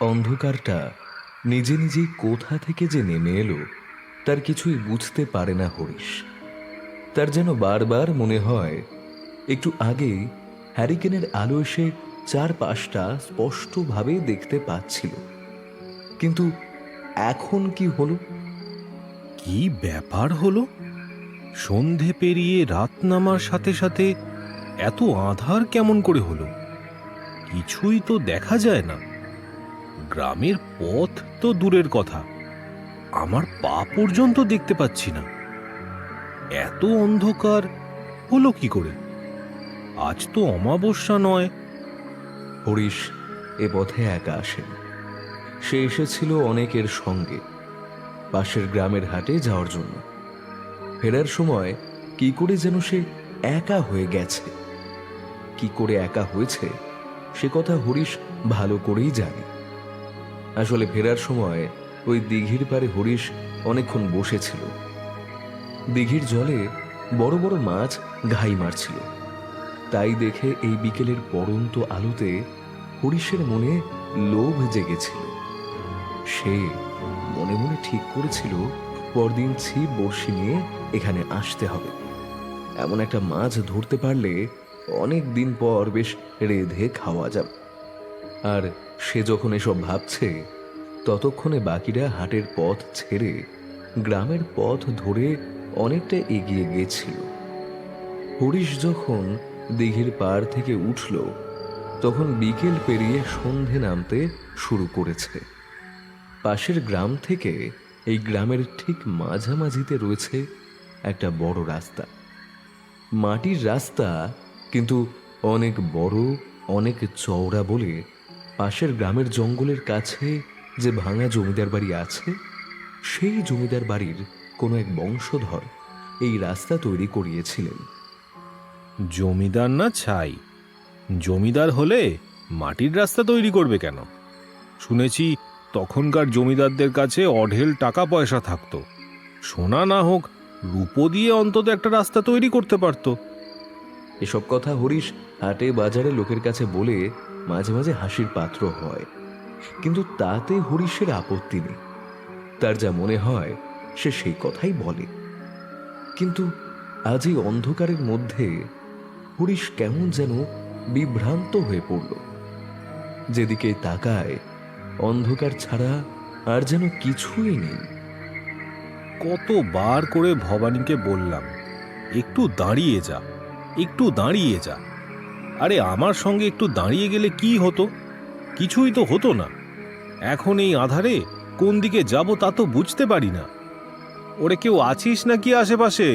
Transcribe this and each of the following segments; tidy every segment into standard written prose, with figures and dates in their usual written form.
অন্ধকারটা নিজে নিজেই কোথা থেকে যে নেমে এলো তার কিছুই বুঝতে পারে না হরিশ। তার যেন বারবার মনে হয় একটু আগেই হ্যারিকেনের আলো এসে চারপাশটা স্পষ্টভাবে দেখতে পাচ্ছিল, কিন্তু এখন কি হলো? কি ব্যাপার হলো? সন্ধে পেরিয়ে রাত নামার সাথে সাথে এত আঁধার কেমন করে হলো? কিছুই তো দেখা যায় না। গ্রামের পথ তো দূরের কথা, আমার পা পর্যন্ত দেখতে পাচ্ছি না। এত অন্ধকার হলো কি করে? আজ তো অমাবস্যা নয়। হরিশ এ পথে একা আসেন। সে এসেছিল অনেকের সঙ্গে পাশের গ্রামের হাটে যাওয়ার জন্য। ফেরার সময় কি করে যেন সে একা হয়ে গেছে। কি করে একা হয়েছে সে কথা হরিশ ভালো করেই জানে। আসলে ফেরার সময় ওই দিঘির পাড়ে হরিশ অনেকক্ষণ বসেছিল। দিঘির জলে বড় বড় মাছ ঘাই মারছিল। তাই দেখে এই বিকেলের পড়ন্ত আলোতে হরিশের মনে লোভ জেগেছিল। সে মনে মনে ঠিক করেছিল পরদিন ছিপ বড়শি নিয়ে এখানে আসতে হবে। এমন একটা মাছ ধরতে পারলে অনেক দিন পর বেশ রেঁধে খাওয়া যাবে। আর সে যখন এসব ভাবছে ততক্ষণে বাকিরা হাটের পথ ছেড়ে গ্রামের পথ ধরে অনেকটা এগিয়ে গেছিল। হরিশ যখন দিঘির পাড় থেকে উঠল তখন বিকেল পেরিয়ে সন্ধে নামতে শুরু করেছে। পাশের গ্রাম থেকে এই গ্রামের ঠিক মাঝামাঝিতে রয়েছে একটা বড় রাস্তা। মাটির রাস্তা, কিন্তু অনেক বড়, অনেক চওড়া বলে পাশের গ্রামের জঙ্গলের কাছে যে ভাঙা জমিদার বাড়ি আছে, সেই জমিদার বাড়ির কোনো এক বংশধর এই রাস্তা তৈরি করিয়েছিলেন। জমিদার না ছাই, জমিদার হলে মাটির রাস্তা তৈরি করবে কেন? শুনেছি তখনকার জমিদারদের কাছে অঢেল টাকা পয়সা থাকতো। সোনা না হোক, রূপো দিয়ে অন্তত একটা রাস্তা তৈরি করতে পারতো। এসব কথা হরিশ হাটে বাজারে লোকের কাছে বলে মাঝে মাঝে হাসির পাত্র হয়, কিন্তু তাতে হরিশের আপত্তি নেই। তার যা মনে হয় সে সেই কথাই বলে। কিন্তু আজ এই অন্ধকারের মধ্যে হরিশ কেমন যেন বিভ্রান্ত হয়ে পড়ল। যেদিকে তাকায় অন্ধকার ছাড়া আর যেন কিছুই নেই। কতবার করে ভবানীকে বললাম, একটু দাঁড়িয়ে যা, একটু দাঁড়িয়ে যা। আরে আমার সঙ্গে একটু দাঁড়িয়ে গেলে কি হতো? কিছুই তো হতো না। এখন এই আধারে কোন দিকে যাব তা তো বুঝতে পারি না। ওরে কেউ আছিস নাকি আশেপাশে?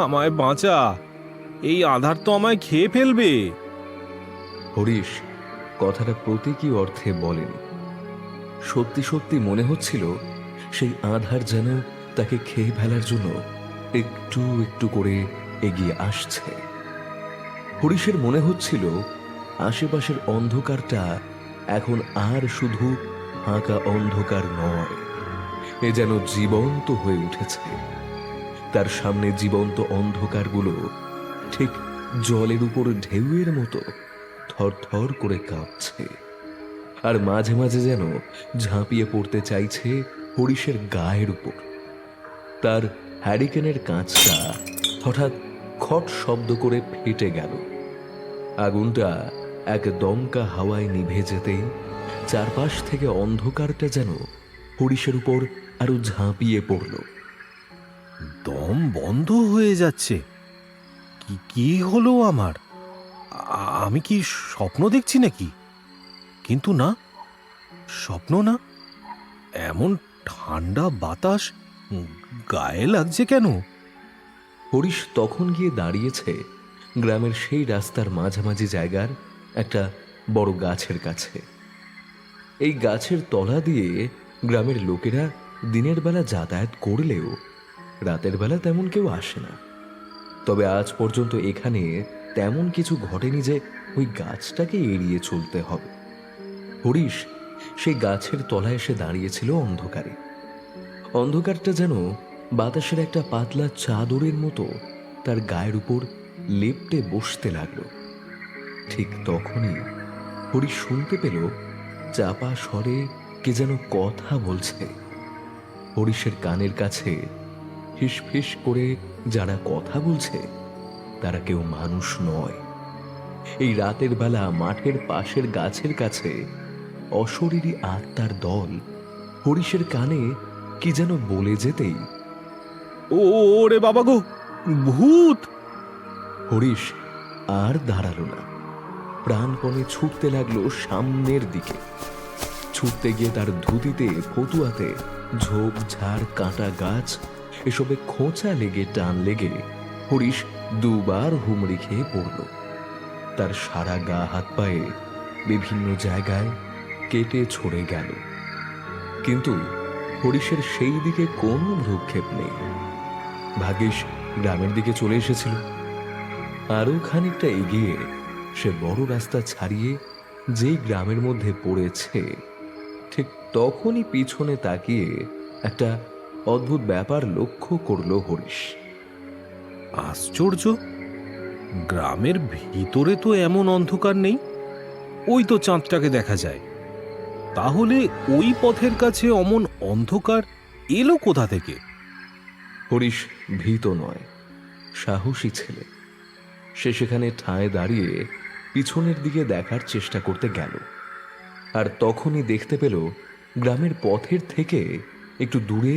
আমায় বাঁচা, এই আধার তো আমায় খেয়ে ফেলবে। হরিশ কথাটা প্রতীকী অর্থে বলেনি। সত্যি সত্যি মনে হচ্ছিল সেই আধার যেন তাকে খেয়ে ফেলার জন্য একটু একটু করে এগিয়ে আসছে। হরিশের মনে হচ্ছিল আশেপাশের অন্ধকারটা এখন আর শুধু ফাঁকা অন্ধকার নয়, এ যেন জীবন্ত হয়ে উঠেছে। তার সামনে জীবন্ত অন্ধকারগুলো ঠিক জলের উপর ঢেউয়ের মতো থরথর করে কাঁপছে, আর মাঝে মাঝে যেন ঝাঁপিয়ে পড়তে চাইছে হরিশের গায়ের উপর। তার হ্যারিকেনের কাঁচটা হঠাৎ খট শব্দ করে ফেটে গেল। আগুনটা এক দমকা হাওয়ায় নিভে যেতেই চারপাশ থেকে অন্ধকারটা যেন হরিশের উপর আরো ঝাঁপিয়ে পড়ল। দম বন্ধ হয়ে যাচ্ছে। কি কি হলো আমার? আমি কি স্বপ্ন দেখছি নাকি? কিন্তু না, স্বপ্ন না। এমন ঠান্ডা বাতাস গায়ে লাগছে কেন? হরিশ তখন গিয়ে দাঁড়িয়েছে গ্রামের সেই রাস্তার মাঝামাঝি জায়গার একটা বড় গাছের কাছে। এই গাছের তলা দিয়ে গ্রামের লোকেরা দিনের বেলা যাতায়াত করলেও রাতের বেলা তেমন কেউ আসে না। তবে আজ পর্যন্ত এখানে তেমন কিছু ঘটেনি যে ওই গাছটাকে এড়িয়ে চলতে হবে। হরিশ সেই গাছের তলায় এসে দাঁড়িয়েছিল অন্ধকারে। অন্ধকারটা যেন বাতাসের একটা পাতলা চাদরের মতো তার গায়ের উপর লেপ্টে বসতে লাগলো। ঠিক তখনই হরিশ শুনতে পেল চাপা স্বরে কে যেন কথা বলছে। হরিশের কানের কাছে ফিসফিস করে যারা কথা বলছে তারা কেউ মানুষ নয়। এই রাতের বেলা মাঠের পাশের গাছের কাছে অশরীরী আত্মার দল হরিশের কানে কি যেন বলে যেতেই ওরে বাবা গো, ভূত! হরিশ আর দাঁড়ালো না, প্রাণপণে ছুটতে লাগলো সামনের দিকে। ছুটতে গিয়ে তার ধুতিতে ফতুয়াতে ঝোপ ঝাড় কাঁটা গাছ এসবে খোঁচা লেগে টান লেগে হরিশ দুবার হুমড়ি খেয়ে পড়ল। তার সারা গা হাত পায়ে বিভিন্ন জায়গায় কেটে ছড়ে গেল, কিন্তু হরিশের সেই দিকে কোনো ভ্রুক্ষেপ নেই। ভাগ্যিস গ্রামের দিকে চলে এসেছিল। আরো খানিকটা এগিয়ে সে বড় রাস্তা ছাড়িয়ে যেই গ্রামের মধ্যে পড়েছে, ঠিক তখনই পিছনে তাকিয়ে একটা অদ্ভুত ব্যাপার লক্ষ্য করল হরিশ। আশ্চর্য, গ্রামের ভিতরে তো এমন অন্ধকার নেই। ওই তো চাঁদটাকে দেখা যায়। তাহলে ওই পথের কাছে অমন অন্ধকার এলো কোথা থেকে? হরিশ ভীত নয়, সাহসী ছেলে। সে সেখানে ঠায় দাঁড়িয়ে পিছনের দিকে দেখার চেষ্টা করতে গেল, আর তখনই দেখতে পেল গ্রামের পথের থেকে একটু দূরে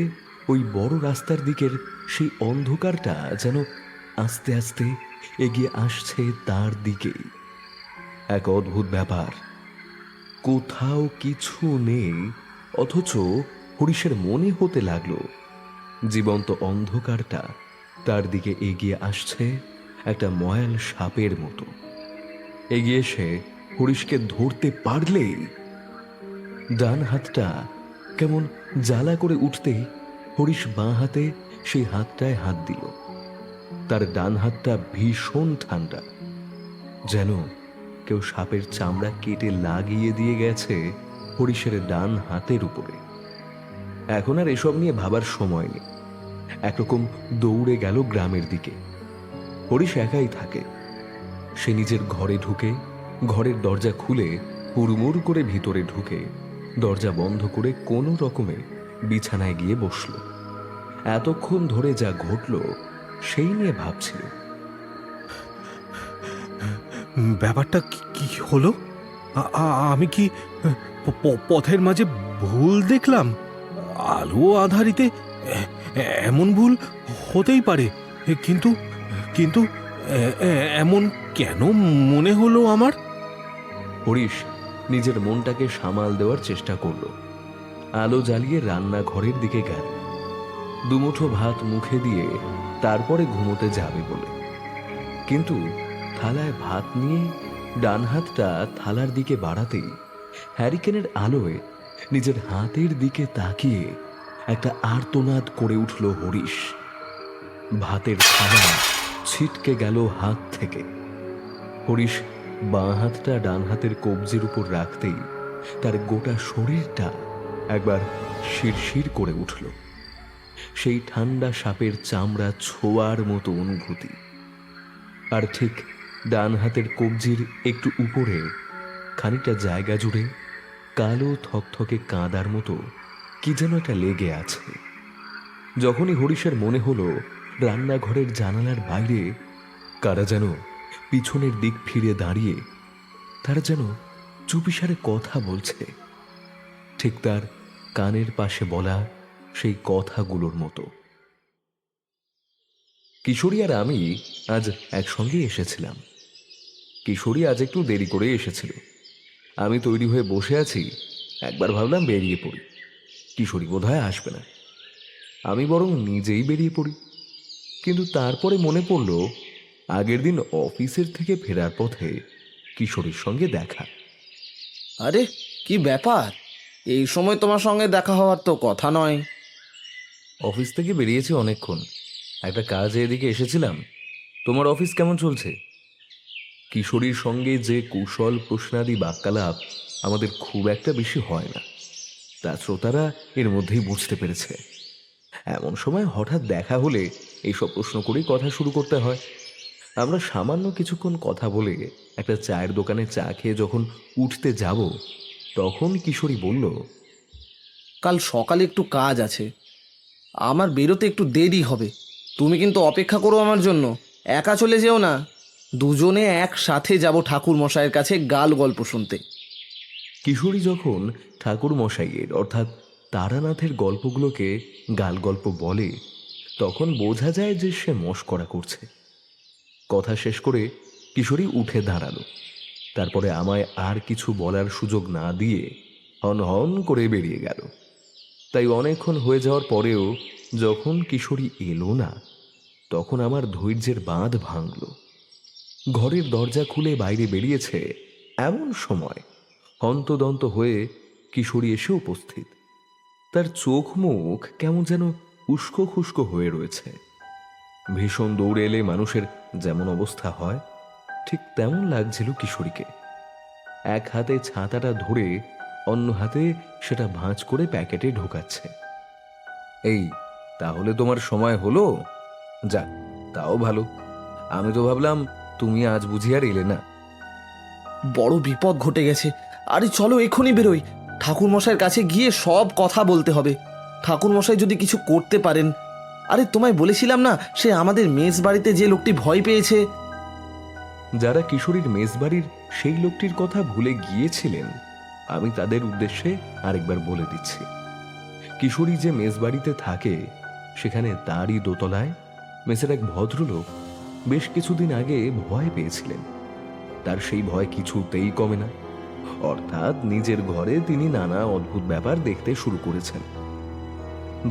ওই বড় রাস্তার দিকের সেই অন্ধকারটা যেন আস্তে আস্তে এগিয়ে আসছে তার দিকেই। এক অদ্ভুত ব্যাপার, কোথাও কিছু নেই, অথচ হরিশের মনে হতে লাগলো জীবন্ত অন্ধকারটা তার দিকে এগিয়ে আসছে একটা ময়াল সাপের মতো। এগিয়ে এসে হরিশকে ধরতে পারলেই ডান হাতটা কেমন জ্বালা করে উঠতেই হরিশ বাঁ হাতে সেই হাতটায় হাত দিল। তার ডান হাতটা ভীষণ ঠান্ডা, যেন কেউ সাপের চামড়া কেটে লাগিয়ে দিয়ে গেছে হরিশের ডান হাতের উপরে। এখন আর এসব নিয়ে ভাবার সময় নেই। একরকম দৌড়ে গেল গ্রামের দিকে। হরিশ একাই থাকে। সে নিজের ঘরে ঢুকে ঘরের দরজা খুলে হুড়মুড় করে ভিতরে ঢুকে দরজা বন্ধ করে কোনো রকমে বিছানায় গিয়ে বসল। এতক্ষণ ধরে যা ঘটল সেই নিয়ে ভাবছিল। ব্যাপারটা কি হলো? আমি কি পথের মাঝে ভুল দেখলাম? আলো আধারিতে এমন ভুল হতেই পারে, কিন্তু কিন্তু এমন কেন মনে হলো আমার? হরিশ নিজের মনটাকে সামাল দেওয়ার চেষ্টা করল। আলো জ্বালিয়ে রান্নাঘরের দিকে গেল, দুমুঠো ভাত মুখে দিয়ে তারপরে ঘুমোতে যাবে বলে। কিন্তু থালায় ভাত নিয়ে ডান হাতটা থালার দিকে বাড়াতেই হ্যারিকেনের আলোয় নিজের হাতের দিকে তাকিয়ে একটা আর্তনাদ করে উঠল হরিশ। ভাতের থালা ছিটকে গেল হাত থেকে। হরিশ বাঁ হাতটা ডান হাতের কবজির উপর রাখতেই তার গোটা শরীরটা একবার শিরশির করে উঠল। সেই ঠান্ডা সাপের চামড়া ছোঁয়ার মতো অনুভূতি। আর ঠিক ডান হাতের কবজির একটু উপরে খানিকটা জায়গা জুড়ে কালো থকথকে কাঁদার মতো কি যেন একটা লেগে আছে। যখনই হরিশের মনে হলো রান্নাঘরের জানালার বাইরে কারা যেন পিছনের দিক ফিরে দাঁড়িয়ে তারা যেন চুপিসারে কথা বলছে, ঠিক তার কানের পাশে বলা সেই কথাগুলোর মতো। কিশোরী আর আমি আজ একসঙ্গে এসেছিলাম। কিশোরী আজ একটু দেরি করে এসেছিল। আমি তৈরি হয়ে বসে আছি, একবার ভাবলাম বেরিয়ে পড়ি। কিশোরী বোধহয় আসবে না, আমি বরং নিজেই বেরিয়ে পড়ি। কিন্তু তারপরে মনে পড়ল আগের দিন অফিসের থেকে ফেরার পথে কিশোরীর সঙ্গে দেখা। আরে কি ব্যাপার, এই সময় তোমার সঙ্গে দেখা হওয়ার তো কথা নয়। অফিস থেকে বেরিয়েছি অনেকক্ষণ, একটা কাজে এদিকে এসেছিলাম। তোমার অফিস কেমন চলছে? কিশোরীর সঙ্গে যে কুশল প্রশ্নাদি বাক্যালাপ আমাদের খুব একটা বেশি হয় না, তা শ্রোতারা এর মধ্যেই বুঝতে পেরেছে। এমন সময় হঠাৎ দেখা হলে এইসব প্রশ্ন করেই কথা শুরু করতে হয়। আমরা সামান্য কিছুক্ষণ কথা বলে একটা চায়ের দোকানে চা খেয়ে যখন উঠতে যাব, তখন কিশোরী বলল, কাল সকালে একটু কাজ আছে, আমার বেরোতে একটু দেরি হবে। তুমি কিন্তু অপেক্ষা করো আমার জন্য, একা চলে যেও না। দুজনে একসাথে যাব ঠাকুর মশাইয়ের কাছে গাল গল্প শুনতে। কিশোরী যখন ঠাকুর মশাইয়ের অর্থাৎ তারানাথের গল্পগুলোকে গাল গল্প বলে, তখন বোঝা যায় যে সে মশকরা করছে। কথা শেষ করে কিশোরী উঠে দাঁড়ালো। তারপরে আমায় আর কিছু বলার সুযোগ না দিয়ে হন হন করে বেরিয়ে গেল। তাই অনেকক্ষণ হয়ে যাওয়ার পরেও যখন কিশোরী এলো না, তখন আমার ধৈর্যের বাঁধ ভাঙল। ঘরের দরজা খুলে বাইরে বেরিয়েছে এমন সময় হন্তদন্ত হয়ে কিশোরী এসে উপস্থিত। তার চোখ মুখ কেমন যেন উস্কো খুস্কো হয়ে রয়েছে। ভীষণ দৌড়ে এলে মানুষের যেমন অবস্থা হয়, ঠিক তেমন লাগছিল কিশোরীকে। এক হাতে ছাতাটা ধরে অন্য হাতে সেটা ভাঁজ করে প্যাকেটে ঢোকাচ্ছে। এই, তাহলে তোমার সময় হলো? যাক, তাও ভালো। আমি তো ভাবলাম তুমি আজ বুঝি আর এলে না। বড় বিপদ ঘটে গেছে। আরে চলো এক্ষুনি বেরোই, ঠাকুর মশাইয়ের কাছে গিয়ে সব কথা বলতে হবে। ঠাকুর মশাই যদি কিছু করতে পারেন। আরে তোমায় বলেছিলাম না, সে আমাদের মেস বাড়িতে যে লোকটি ভয় পেয়েছে। যারা কিশোরীর মেজবাড়ির সেই লোকটির কথা ভুলে গিয়েছিলেন, আমি তাদের উদ্দেশ্যে আরেকবার বলে দিচ্ছি। কিশোরী যে মেজবাড়িতে থাকে, সেখানে তারই দোতলায় মেসের এক ভদ্রলোক বেশ কিছুদিন আগে ভয় পেয়েছিলেন। তার সেই ভয় কিছুতেই কমে না। অর্থাৎ নিজের ঘরে তিনি নানা অদ্ভুত ব্যাপার দেখতে শুরু করেছেন।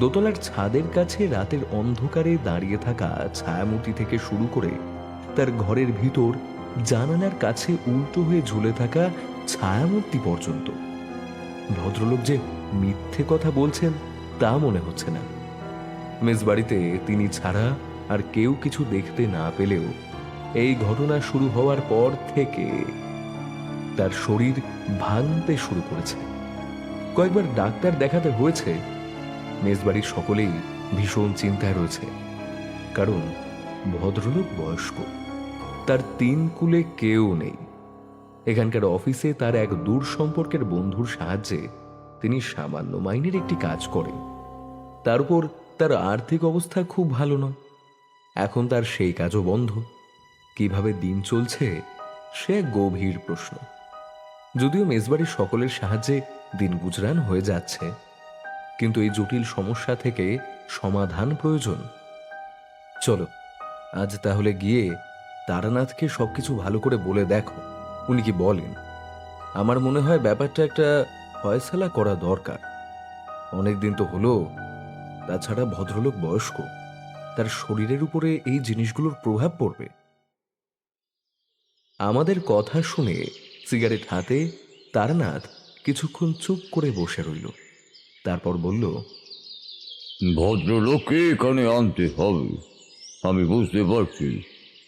দোতলার ছাদের কাছে রাতের অন্ধকারে দাঁড়িয়ে থাকা ছায়ামূর্তি থেকে শুরু করে তার ঘরের ভিতর জানালার কাছে উল্টো হয়ে ঝুলে থাকা ছায়ামূর্তি পর্যন্ত, ভদ্রলোক যে মিথ্যে কথা বলছেন তা মনে হচ্ছে না। মেজবাড়িতে তিনি ছাড়া আর কেউ কিছু দেখতে না পেলেও এই ঘটনা শুরু হওয়ার পর থেকে তার শরীর ভাঙতে শুরু করেছে। কয়েকবার ডাক্তার দেখাতে হয়েছে। মেজবাড়ির সকলেই ভীষণ চিন্তায় রয়েছে, কারণ ভদ্রলোক বয়স্ক, তার তিন কুলে কেউ নেই। এখানকার অফিসে তার এক দূর সম্পর্কের বন্ধুর সাহায্যে তিনি সামান্য মাইনের একটি কাজ করেন। তার উপর তার আর্থিক অবস্থা খুব ভালো নয়। এখন তার সেই কাজও বন্ধ। কিভাবে দিন চলছে সে এক গভীর প্রশ্ন। যদিও মেজবাড়ির সকলের সাহায্যে দিন গুজরান হয়ে যাচ্ছে, কিন্তু এই জটিল সমস্যা থেকে সমাধান প্রয়োজন। চলো আজ তাহলে গিয়ে তারানাথকে সবকিছু ভালো করে বলে দেখো উনি কি বলেন। আমার মনে হয় ব্যাপারটা একটা ফয়সালা করা দরকার। অনেকদিন তো হলো। তাছাড়া ভদ্রলোক বয়স্ক, তার শরীরের উপরে এই জিনিসগুলোর প্রভাব পড়বে। আমাদের কথা শুনে সিগারেট হাতে তারানাথ কিছুক্ষণ চুপ করে বসে রইল। তারপর বলল, ভদ্রলোককে এখানে আনতে হবে। আমি বুঝতে পারছি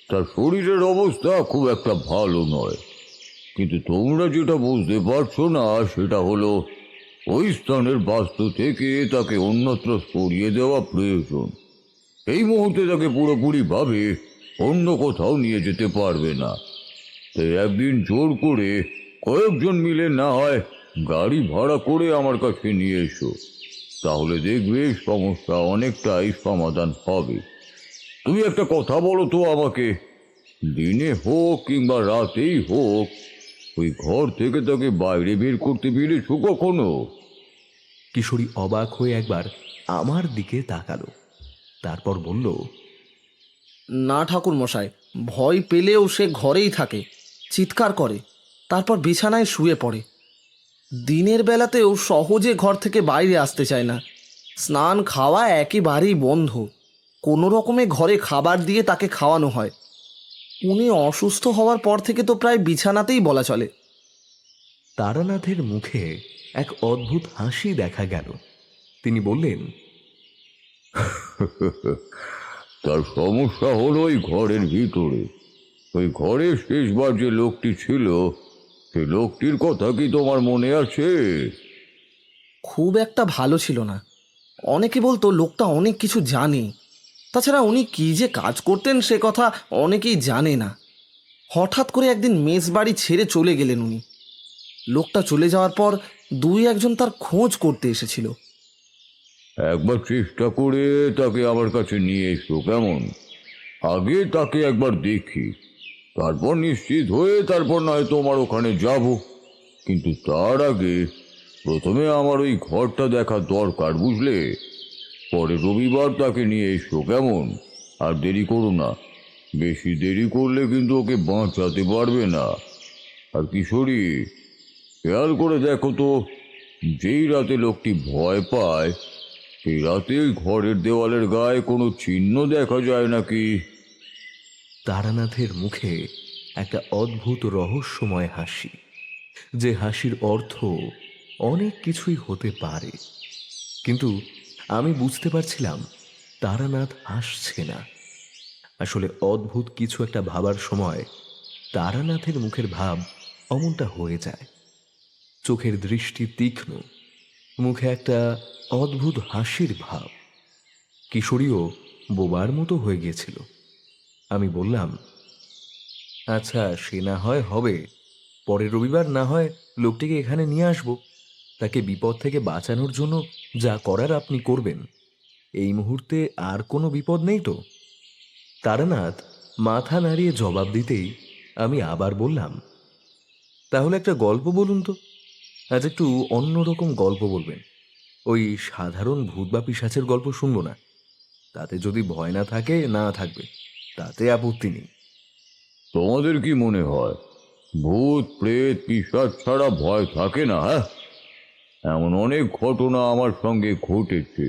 তার শরীরের অবস্থা খুব একটা ভালো নয়, কিন্তু তোমরা যেটা বুঝতে পারছো না সেটা হলো ওই স্থানের বাস্তু থেকে তাকে অন্যত্র সরিয়ে দেওয়া প্রয়োজন। এই মুহূর্তে তাকে পুরোপুরিভাবে অন্য কোথাও নিয়ে যেতে পারবে না। তাই একদিন জোর করে কয়েকজন মিলে না হয় গাড়ি ভাড়া করে আমার কাছে নিয়ে এসো, তাহলে দেখবে সমস্যা অনেকটাই সমাধান হবে। তুমি একটা কথা বলো তো আমাকে, দিনে হোক কিংবা রাতেই হোক ওই ঘর থেকে তাকে বাইরে বের করতে পেরেছো কখনো? কিশোরী অবাক হয়ে একবার আমার দিকে তাকালো। তারপর বলল, না ঠাকুর মশাই, ভয় পেলেও সে ঘরেই থাকে, চিৎকার করে, তারপর বিছানায় শুয়ে পড়ে। দিনের বেলাতেও সহজে ঘর থেকে বাইরে আসতে চায় না। স্নান খাওয়া একেবারেই বন্ধ। কোনো রকমে ঘরে খাবার দিয়ে তাকে খাওয়ানো হয়। উনি অসুস্থ হওয়ার পর থেকে তো প্রায় বিছানাতেই বলা চলে। তারানাথের মুখে এক অদ্ভুত হাসি দেখা গেল। তিনি বললেন, তার সমস্যা হলো ওই ঘরের ভিতরে। ওই ঘরে শেষবার যে লোকটি ছিল সে লোকটির কথা কি তোমার মনে আছে? খুব একটা ভালো ছিল না। অনেকে বলতো লোকটা অনেক কিছু জানে। তাছাড়া উনি কী যে কাজ করতেন সে কথা অনেকেই জানে না। হঠাৎ করে একদিন মেস বাড়ি ছেড়ে চলে গেলেন উনি। লোকটা চলে যাওয়ার পর দুই একজন তার খোঁজ করতে এসেছিল। একবার চেষ্টা করে তাকে আমার কাছে নিয়ে এসো, কেমন? আগে তাকে একবার দেখি, তারপর নিশ্চিত হয়ে তারপর নয় তোমার ওখানে যাব। কিন্তু তার আগে প্রথমে আমার ওই ঘরটা দেখা দরকার, বুঝলে? পরে রবিবার তাকে নিয়ে এসো, কেমন? আর দেরি করো না, বেশি দেরি করলে কিন্তু ওকে বাঁচাতে পারবে না। আর কিশোরী, খেয়াল করে দেখো তো, যেই রাতে লোকটি ভয় পায় সেই রাতে ওই ঘরের দেওয়ালের গায়ে কোনো চিহ্ন দেখা যায় নাকি? তারানাথের মুখে একটা অদ্ভুত রহস্যময় হাসি, যে হাসির অর্থ অনেক কিছুই হতে পারে, কিন্তু আমি বুঝতে পারছিলাম তারানাথ হাসছে না। আসলে অদ্ভুত কিছু একটা ভাবার সময় তারানাথের মুখের ভাব অমনটা হয়ে যায়। চোখের দৃষ্টি তীক্ষ্ণ, মুখে একটা অদ্ভুত হাসির ভাব। কিশোরীও বোবার মতো হয়ে গিয়েছিল। আমি বললাম, আচ্ছা সে না হয় হবে, পরের রবিবার না হয় লোকটিকে এখানে নিয়ে আসব। তাকে বিপদ থেকে বাঁচানোর জন্য যা করার আপনি করবেন। এই মুহূর্তে আর কোনো বিপদ নেই তো? তারানাথ মাথা নাড়িয়ে জবাব দিতেই আমি আবার বললাম, তাহলে একটা গল্প বলুন তো। আজ একটু অন্যরকম গল্প বলবেন। ওই সাধারণ ভূত বা পিশাচের গল্প শুনবো না। তাতে যদি ভয় না থাকে না থাকবে, তাতে আপত্তি নেই। তোমাদের কি মনে হয় ভূত প্রেত পিশাচ ছাড়া ভয় থাকে না? হ্যাঁ, এমন অনেক ঘটনা আমার সঙ্গে ঘটেছে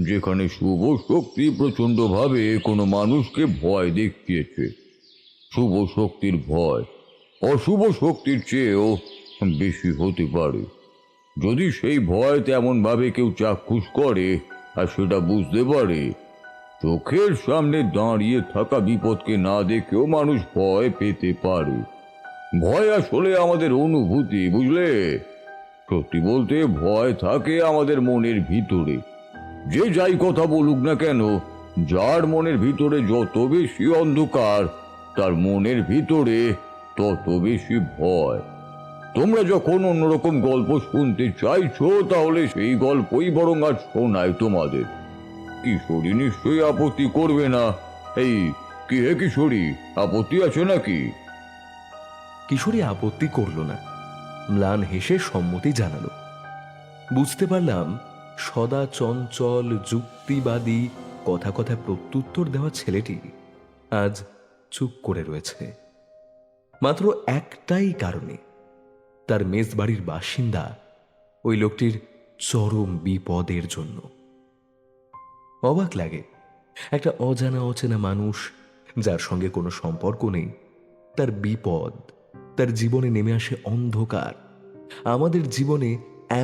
যেখানে শুভ শক্তি প্রচণ্ডভাবে কোনো মানুষকে ভয় দেখিয়েছে। শুভ শক্তির ভয় অশুভ শক্তির চেয়েও বেশি হতে পারে, যদি সেই ভয় তেমনভাবে কেউ চাক্ষুষ করে আর সেটা বুঝতে পারে। চোখের সামনে দাঁড়িয়ে থাকা বিপদকে না দেখেও মানুষ ভয় পেতে পারে। ভয় আসলে আমাদের অনুভূতি, বুঝলে? সত্যি বলতে ভয় থাকে আমাদের মনের ভিতরে। যে যাই কথা বলুক না কেন, যার মনের ভিতরে যত বেশি অন্ধকার, তার মনের ভিতরে তত বেশি ভয়। তোমরা যখন অন্যরকম গল্প শুনতে চাইছো, তাহলে সেই গল্পই বরং আজ শোনায় তোমাদের। কিশোরী নিশ্চয়ই আপত্তি করবে না। এই কি হে কিশোরী, আপত্তি আছে নাকি? কিশোরী আপত্তি করল না, ম্লান হেসে সম্মতি জানালো। বুঝতে পারলাম সদা চঞ্চল যুক্তিবাদী কথা কথা প্রত্যুত্তর দেওয়া ছেলেটি আজ চুপ করে রয়েছে মাত্র একটাই কারণে, তার মেজবাড়ির বাসিন্দা ওই লোকটির চরম বিপদের জন্য। অবাক লাগে, একটা অজানা অচেনা মানুষ যার সঙ্গে কোনো সম্পর্ক নেই, তার বিপদ, তার জীবনে নেমে আসে অন্ধকার, আমাদের জীবনে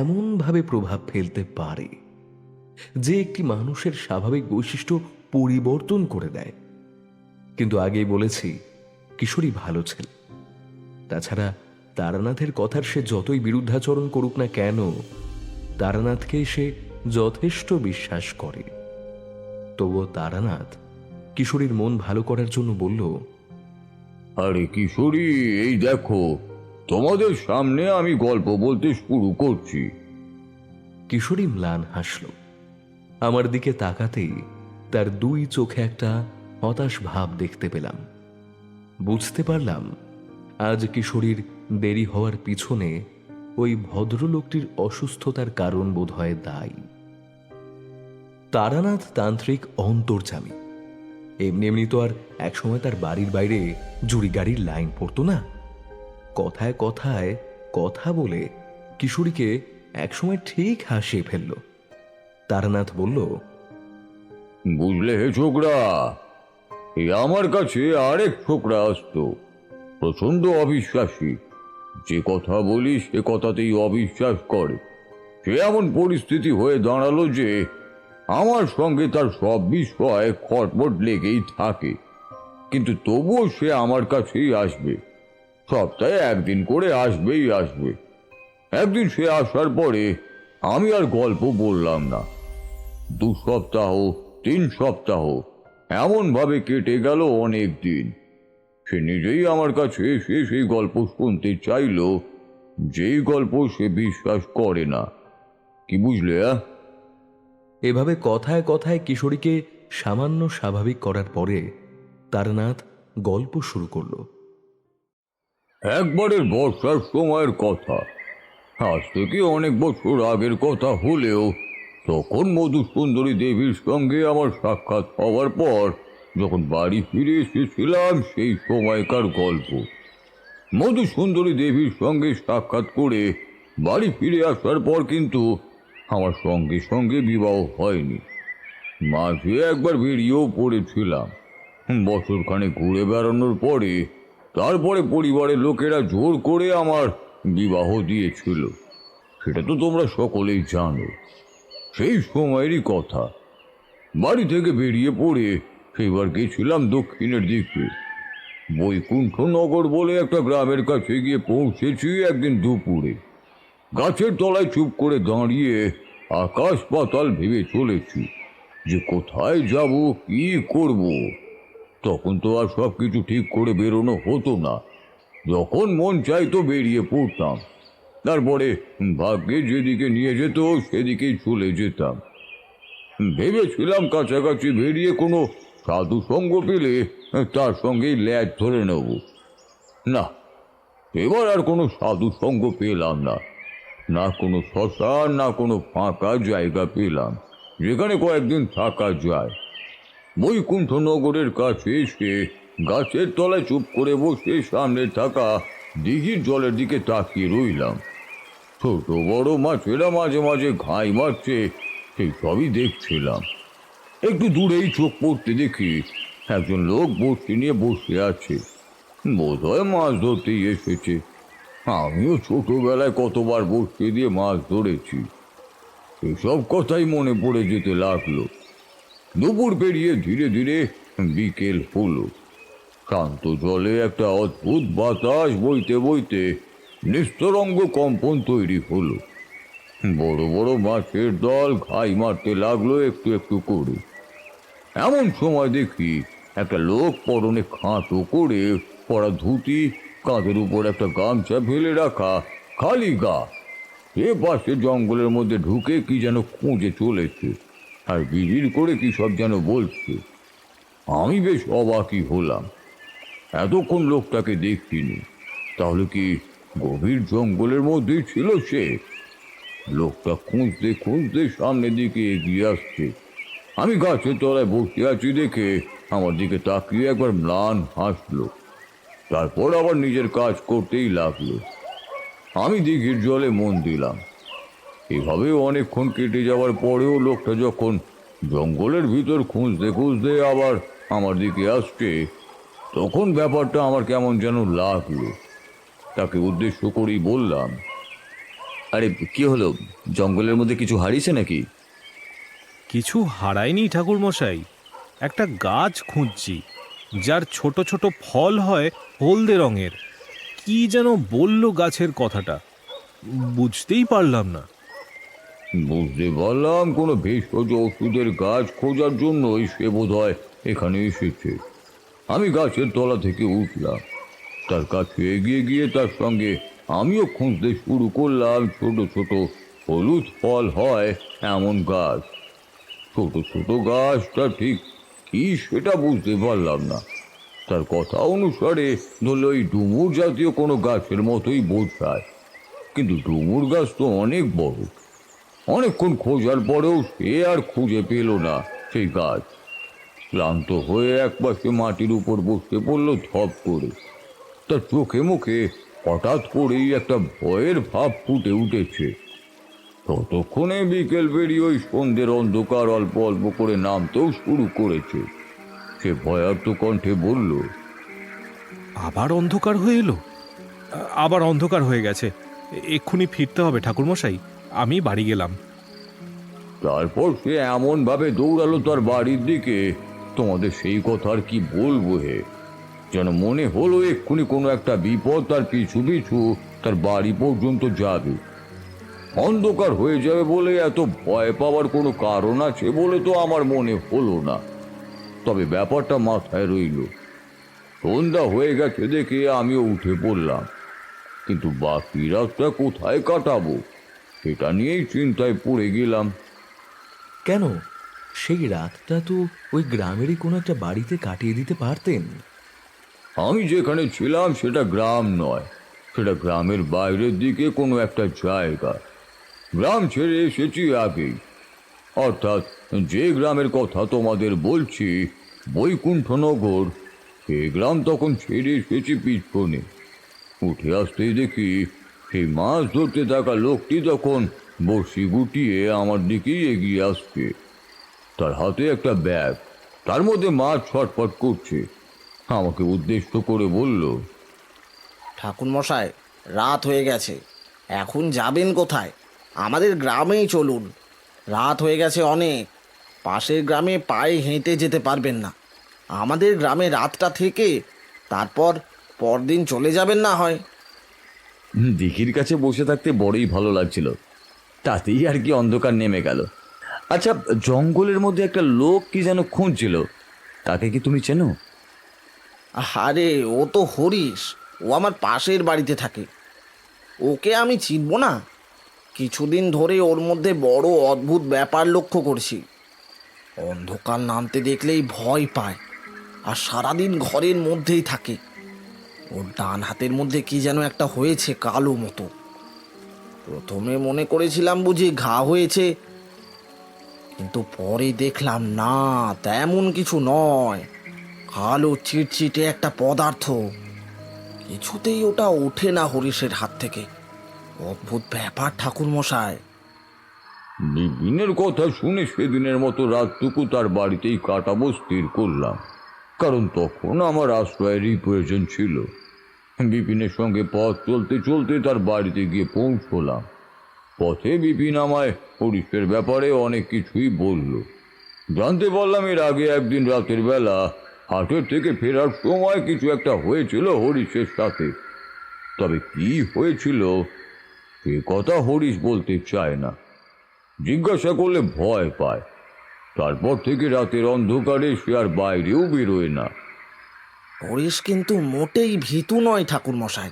এমনভাবে প্রভাব ফেলতে পারে যে একটি মানুষের স্বাভাবিক বৈশিষ্ট্য পরিবর্তন করে দেয়। কিন্তু আগেই বলেছি, কিশোরী ভালো ছেলে। তাছাড়া তারানাথের কথার সে যতই বিরুদ্ধাচরণ করুক না কেন, তারানাথকে সে যথেষ্ট বিশ্বাস করে। তবুও তারানাথ কিশোরীর মন ভালো করার জন্য বলল, আরে কিশোরী, এই দেখো, তোমাদের সামনে আমি গল্প বলতে শুরু করছি। কিশোরী ম্লান হাসল। আমার দিকে তাকাতেই তার দুই চোখে একটা হতাশ ভাব দেখতে পেলাম। বুঝতে পারলাম আজ কিশোরীর দেরি হওয়ার পিছনে ওই ভদ্রলোকটির অসুস্থতার কারণ বোধহয় দায়ী। তারানাথ তান্ত্রিক অন্তর্যামী। এমনি এমনি তো আর একসময় তার বাড়ির বাইরে জুড়ি গাড়ির লাইন পড়তো না। কথায় কথায় কথা বলে কিশোরীকে একসময় ঠিক হাসিয়ে ফেলল। তারানাথ বলল, বুঝলে হে ছোকরা, এই আমার কাছে আরেক ছোকরা আসতো, প্রচন্ড অবিশ্বাসী। যে কথা বলি সে কথাতেই অবিশ্বাস করে। সে এমন পরিস্থিতি হয়ে দাঁড়ালো যে আমার সঙ্গে তার সব বিষয় খটমট লেগেই থাকে, কিন্তু তবুও সে আমার কাছেই আসবে। সপ্তাহে একদিন করে আসবেই আসবে। একদিন সে আসার পরে আমি আর গল্প বললাম না। 2 সপ্তাহ, 3 সপ্তাহ এমনভাবে কেটে গেল অনেক দিন। সে নিজেই আমার কাছে এসে সেই গল্প শুনতে চাইল যেই গল্প সে বিশ্বাস করে না। কি বুঝলে? এভাবে কথায় কথায় কিশোরীকে সামান্য স্বাভাবিক করার পরে তারানাথ গল্প শুরু করল। একবারের বর্ষার সময়ের কথা, আজ থেকে অনেক বছর আগের কথা হলেও তখন মধুসুন্দরী দেবীর সঙ্গে আমার সাক্ষাৎ হওয়ার পর যখন বাড়ি ফিরে এসেছিলাম সেই সময়কার গল্প। মধুসুন্দরী দেবীর সঙ্গে সাক্ষাৎ করে বাড়ি ফিরে আসার পর কিন্তু আমার সঙ্গে সঙ্গে বিবাহ হয়নি। মাঝে একবার বেরিয়েও পড়েছিলাম। বছরখানেক ঘুরে বেড়ানোর পরে তারপরে পরিবারের লোকেরা জোর করে আমার বিবাহ দিয়েছিল। সেটা তো তোমরা সকলেই জানো। সেই সময়েরই কথা। বাড়ি থেকে বেরিয়ে পড়ে সেবার গেছিলাম দক্ষিণের দিকে। বৈকুণ্ঠনগর বলে একটা গ্রামের কাছে গিয়ে পৌঁছেছি একদিন দুপুরে। গাছের তলায় চুপ করে দাঁড়িয়ে আকাশ পাতাল ভেবে চলেছি যে কোথায় যাব, কি করব। তখন তো আর সব কিছু ঠিক করে বেরোনো হতো না। যখন মন চাইতো বেরিয়ে পড়তাম, তারপরে ভাগ্যে যেদিকে নিয়ে যেত সেদিকেই চলে যেতাম। ভেবেছিলাম কাছাকাছি বেরিয়ে কোনো সাধু সঙ্গ পেলে তার সঙ্গেই ল্যাজ ধরে নেব। না, এবার আর কোনো সাধু সঙ্গ পেলাম না। না কোনো শ্মশান, না কোনো ফাঁকা জায়গা পেলাম যেখানে কয়েকদিন থাকা যায়। বৈকুণ্ঠনগরের কাছে এসে গাছের তলায় চুপ করে বসে সামনে থাকা দিঘির জলের দিকে তাকিয়ে রইলাম। ছোট বড় মাছেরা মাঝে মাঝে ঘাই মারছে, সেই সবই দেখছিলাম। একটু দূরেই চোখ পড়তে দেখি একজন লোক বসে নিয়ে বসে আছে। বোধহয় মাছ ধরতেই এসেছে। আমিও ছোটবেলায় কতবার বসে দিয়ে মাছ ধরেছি। এসব কথাই মনে পড়ে যেতে লাগলো। দুপুর পেরিয়ে ধীরে ধীরে বিকেল হলো। শান্ত জলে একটা অদ্ভুত বাতাস বইতে বইতে নিস্তরঙ্গ কম্পন তৈরি হলো। বড় বড় মাছের দল ঘাই মারতে লাগলো একটু একটু করে। এমন সময় দেখি একটা লোক পরনে খাঁটো করে পরা ধুতি, কাঁধের উপর একটা গামছা ফেলে রাখা, খালি গা, এ পাশে জঙ্গলের মধ্যে ঢুকে কি যেন খুঁজে চলেছে আর বিড়ির করে কি সব যেন বলছে। আমি বেশ অবাকই হলাম। এতক্ষণ লোকটাকে দেখিনি, তাহলে কি গভীর জঙ্গলের মধ্যেই ছিল সে? লোকটা খুঁজতে খুঁজতে সামনের দিকে এগিয়ে আসছে। আমি গাছের তলায় বসে আছি দেখে আমার দিকে তাকিয়ে একবার ম্লান হাসলো, তারপর আবার নিজের কাজ করতেই লাগলো। আমি দিঘির জলে মন দিলাম। এভাবে অনেকক্ষণ কেটে যাওয়ার পরেও লোকটা যখন জঙ্গলের ভিতর খুঁজতে খুঁজতে আবার আমার দিকে আসছে, তখন ব্যাপারটা আমার কেমন যেন লাগলো। তাকে উদ্দেশ্য করেই বললাম, আরে কি হলো, জঙ্গলের মধ্যে কিছু হারিয়েছে নাকি? কিছু হারায়নি ঠাকুরমশাই, একটা গাছ খুঁজছি যার ছোট ছোট ফল হয় হলদে রঙের। কি যেন বলল গাছের কথাটা, বুঝতেই পারলাম না। বুঝতে পারলাম কোনো ভেষজ ওষুধের গাছ খোঁজার জন্যই সে বোধহয় এখানে এসেছে। আমি গাছের তলা থেকে উঠলাম, তার কাছে এগিয়ে গিয়ে তার সঙ্গে আমিও খুঁজতে শুরু করলাম ছোট ছোট হলুদ ফল হয় এমন গাছ। ছোট ছোট গাছটা ঠিক কি সেটা বুঝতে পারলাম না। তার কথা অনুসারে ধরলে ওই ডুমুর জাতীয় কোনো গাছের মতোই বোঝায়, কিন্তু ডুমুর গাছ তো অনেক বড়। অনেকক্ষণ খোঁজার পরেও সে আর খুঁজে পেল না সেই গাছ। ক্লান্ত হয়ে একপাশে মাটির উপর বসে পড়ল ধপ করে। তার চোখে মুখে হঠাৎ করেই একটা ভয়ের ভাব ফুটে উঠেছে। ততক্ষণে বিকেল বেরিয়ে ওই সন্ধ্যের অন্ধকার অল্প অল্প করে নামতেও শুরু করেছে। সে ভয়ার্ত কণ্ঠে বলল, আবার অন্ধকার হয়ে এলো? আবার অন্ধকার হয়ে গেছে, এক্ষুনি ফিরতে হবে ঠাকুরমশাই, আমি বাড়ি গেলাম। তারপর সে এমন ভাবে দৌড়ালো তার বাড়ির দিকে, তোমাদের সেই কথা আর কি বলবো হে। যেন মনে হলো এক্ষুনি কোনো একটা বিপদ তার পিছু পিছু তার বাড়ি পর্যন্ত যাবে। অন্ধকার হয়ে যাবে বলে এত ভয় পাওয়ার কোনো কারণ আছে বলে তো আমার মনে হলো না। তবে ব্যাপারটা মাথায় রইল। সন্ধ্যা হয়ে গেছে দেখে আমিও উঠে পড়লাম। কিন্তু বাকি রাতটা কোথায় কাটাবো সেটা নিয়েই চিন্তায় পড়ে গেলাম। কেন, সেই রাতটা তো ওই গ্রামেরই কোনো একটা বাড়িতে কাটিয়ে দিতে পারতেন। আমি যেখানে ছিলাম সেটা গ্রাম নয়, সেটা গ্রামের বাইরের দিকে কোনো একটা জায়গা। গ্রাম ছেড়ে এসেছি আগেই, অর্থাৎ যে গ্রামের কথা তোমাদের বলছি, বৈকুণ্ঠনগর, সে গ্রাম তখন ছেড়ে এসেছি পিছনে। উঠে আসতেই দেখি সেই মাছ ধরতে থাকা লোকটি তখন বড়শি গুটিয়ে আমার দিকেই এগিয়ে আসছে। তার হাতে একটা ব্যাগ, তার মধ্যে মাছ ছটফট করছে। আমাকে উদ্দেশ্য করে বলল, ঠাকুর মশাই, রাত হয়ে গেছে, এখন যাবেন কোথায়? আমাদের গ্রামেই চলুন। রাত হয়ে গেছে অনেক, পাশের গ্রামে পায়ে হেঁটে যেতে পারবেন না। আমাদের গ্রামে রাতটা থেকে তারপর পরদিন চলে যাবেন না হয়। দিঘির কাছে বসে থাকতে বড়ই ভালো লাগছিল, তাতেই আর কি অন্ধকার নেমে গেল। আচ্ছা, জঙ্গলের মধ্যে একটা লোক কি যেন খুঁজছিল, তাকে কি তুমি চেনো? আরে ও তো হরিশ, ও আমার পাশের বাড়িতে থাকে। ওকে আমি চিনব না? কিছুদিন ধরে ওর মধ্যে বড় অদ্ভুত ব্যাপার লক্ষ্য করছি। অন্ধকার নামতে দেখলেই ভয় পায়, আর সারাদিন ঘরের মধ্যেই থাকে। ওর ডান হাতের মধ্যে কি যেন একটা হয়েছে কালো মতো। প্রথমে মনে করেছিলাম বুঝি ঘা হয়েছে, কিন্তু পরে দেখলাম না, তেমন কিছু নয়। কালো চিটচিটে একটা পদার্থ, কিছুতেই ওটা ওঠে না হরিশের হাত থেকে। অদ্ভুত ব্যাপার ঠাকুর মশাই। বিপিনের কথা শুনে সেদিনের মতো রাতটুকু তার বাড়িতেই কাটাবো স্থির করলাম, কারণ তখন আমার আশ্রয়েরই প্রয়োজন ছিল। বিপিনের সঙ্গে পথ চলতে চলতে তার বাড়িতে গিয়ে পৌঁছলাম। পথে বিপিন আমায় হরিশের ব্যাপারে অনেক কিছুই বলল। জানতে পারলাম এর আগে একদিন রাতের বেলা হাটের থেকে ফেরার সময় কিছু একটা হয়েছিল হরিশের সাথে। তবে কি হয়েছিল সে কথা হরিশ বলতে চায় না, জিজ্ঞাসা করলে ভয় পায়। তারপর থেকে রাতের অন্ধকারে সে আর বাইরেও বেরোয় না। হরিশ কিন্তু মোটেই ভীতু নয় ঠাকুর মশাই।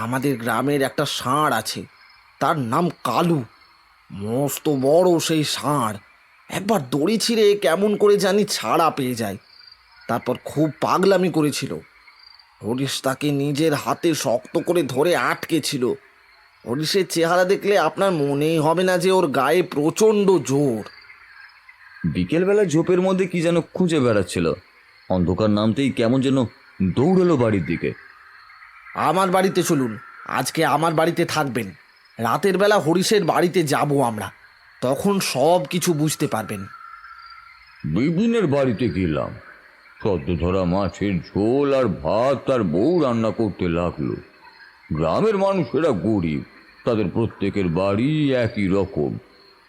আমাদের গ্রামের একটা ষাঁড় আছে, তার নাম কালু। মস্ত বড় সেই ষাঁড় একবার দড়ি ছিঁড়ে কেমন করে জানি ছাড়া পেয়ে যায়। তারপর খুব পাগলামি করেছিল। হরিশ তাকে নিজের হাতে শক্ত করে ধরে আটকেছিল। হরিশের চেহারা দেখলে আপনার মনেই হবে না যে ওর গায়ে প্রচণ্ড জোর। বিকেলবেলা ঝোপের মধ্যে কি যেন খুঁজে বেড়াচ্ছিল, অন্ধকার নামতেই কেমন যেন দৌড়েলো বাড়ির দিকে। আমার বাড়িতে চলুন, আজকে আমার বাড়িতে থাকবেন। রাতের বেলা হরিশের বাড়িতে যাব আমরা, তখন সব কিছু বুঝতে পারবেন। বিপিনের বাড়িতে গেলাম। সদ্য ধরা মাছের ঝোল আর ভাত তার বউ রান্না করতে লাগলো। গ্রামের মানুষেরা গরিব, তাদের প্রত্যেকের বাড়ি একই রকম,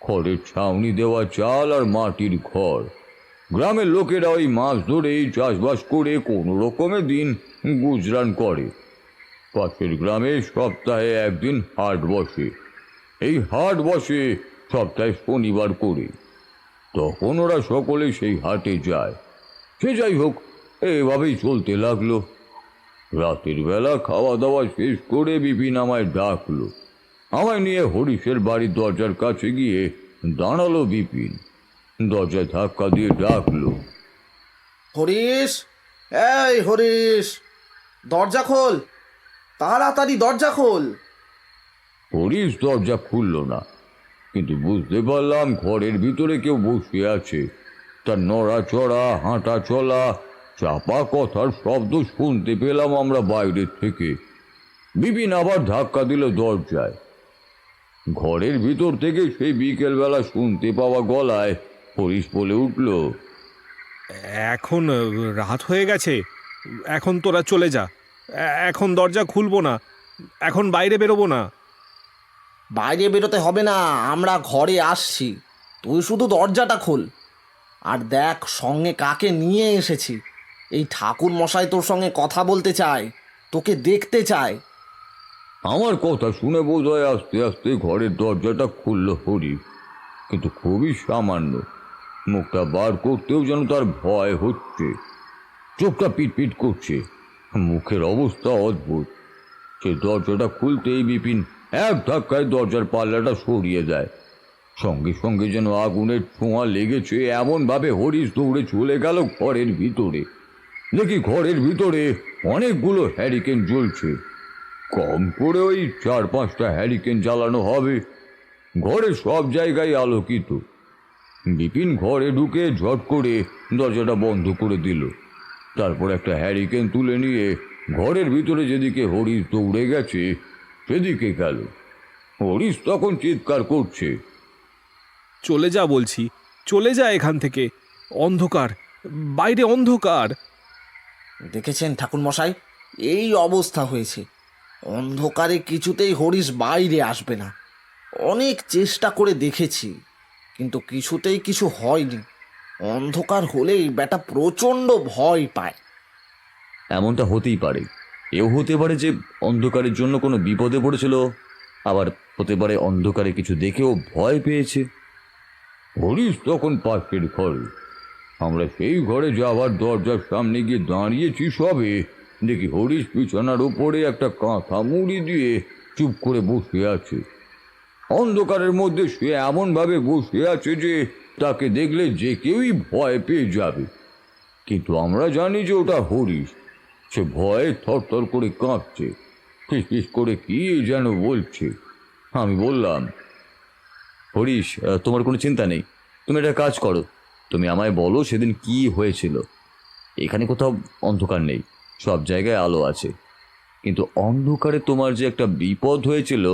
খড়ের ছাউনি দেওয়া চাল আর মাটির ঘর। গ্রামের লোকেরা ওই মাছ ধরেই চাষবাস করে কোনো রকমে দিন গুজরান করে। পাশের গ্রামে সপ্তাহে একদিন হাট বসে। এই হাট বসে সপ্তাহে শনিবার করে। তখন ওরা সকলে সেই হাটে যায়। সে যাই হোক, এভাবেই চলতে লাগলো। রাতের বেলা খাওয়া দাওয়া শেষ করে বিপিন আমায় ডাকলো। আমায় নিয়ে হরিশের বাড়ির দরজার কাছে গিয়ে দাঁড়ালো বিপিন। দরজায় ধাক্কা দিয়ে ডাকলো, হরিশ, এই হরিশ, দরজা খোল, তাড়াতাড়ি দরজা খোল। হরিশ দরজা খুলল না, কিন্তু বুঝতে পারলাম ঘরের ভিতরে কেউ বসে আছে। তার নড়াচড়া, হাঁটা চলা, চাপা কথার শব্দ শুনতে পেলাম আমরা বাইরের থেকে। বিপিন আবার ধাক্কা দিল দরজায়। ঘরের ভিতর থেকে সেই বিকেলবেলা শুনতে পাওয়া গলায় হরিশ বলে উঠল, এখন রাত হয়ে গেছে, এখন তোরা চলে যা। এখন দরজা খুলবো না, এখন বাইরে বেরোবো না। বাইরে বেরোতে হবে না, আমরা ঘরে আসছি। তুই শুধু দরজাটা খোল। আর দেখ সঙ্গে কাকে নিয়ে এসেছি। এই ঠাকুর মশাই তোর সঙ্গে কথা বলতে চায়, তোকে দেখতে চায়। আমার কথা শুনে বোধহয় আস্তে আস্তে ঘরের দরজাটা খুলল হরিশ, কিন্তু খুবই সামান্য। মুখটা বার করতেও যেন তার ভয় হচ্ছে, চোখটা পিটপিট করছে, মুখের অবস্থা অদ্ভুত। সে দরজাটা খুলতেই বিপিন এক ধাক্কায় দরজার পাল্লাটা সরিয়ে দেয়। সঙ্গে সঙ্গে যেন আগুনের ছোঁয়া লেগেছে এমন ভাবে হরিশ দৌড়ে চলে গেল ঘরের ভিতরে। দেখি ঘরের ভিতরে অনেকগুলো হ্যারিকেন জ্বলছে। কম করে ওই 4-5টা হ্যারিকেন জ্বালানো হবে। ঘরের সব জায়গায় আলোকিত। বিপিন ঘরে ঢুকে ঝট করে দরজাটা বন্ধ করে দিল। তারপর একটা হ্যারিকেন তুলে নিয়ে ঘরের ভিতরে যেদিকে হরিশ দৌড়ে গেছে সেদিকে গেল। হরিশ তখন চিৎকার করছে, চলে যা বলছি, চলে যা এখান থেকে। অন্ধকার, বাইরে অন্ধকার। দেখেছেন ঠাকুরমশাই, এই অবস্থা হয়েছে। অন্ধকারে কিছুতেই হরিশ বাইরে আসবে না। অনেক চেষ্টা করে দেখেছি, কিন্তু কিছুতেই কিছু হয়নি। অন্ধকার হলেই বেটা প্রচণ্ড ভয় পায়। এমনটা হতেই পারে। এও হতে পারে যে অন্ধকারের জন্য কোনো বিপদে পড়েছিল, আবার হতে পারে অন্ধকারে কিছু দেখেও ভয় পেয়েছে। হরিশ তখন পাশের ঘরে। আমরা সেই ঘরে যাওয়ার দরজার সামনে গিয়ে দাঁড়িয়েছি সবে, দেখি হরিশ বিছানার উপরে একটা কাঁথা মুড়ি দিয়ে চুপ করে বসে আছে। অন্ধকারের মধ্যে সে এমনভাবে বসে আছে যে তাকে দেখলে যে কেউই ভয় পেয়ে যাবে। কিন্তু আমরা জানি যে ওটা হরিশ। সে ভয়ে থরথর করে কাঁপছে, ফিসফিস করে কি যেন বলছে। আমি বললাম, হরিশ, তোমার কোনো চিন্তা নেই। তুমি একটা কাজ করো, তুমি আমায় বলো সেদিন কি হয়েছিল। এখানে কোথাও অন্ধকার নেই, সব জায়গায় আলো আছে। কিন্তু অন্ধকারে তোমার যে একটা বিপদ হয়েছিল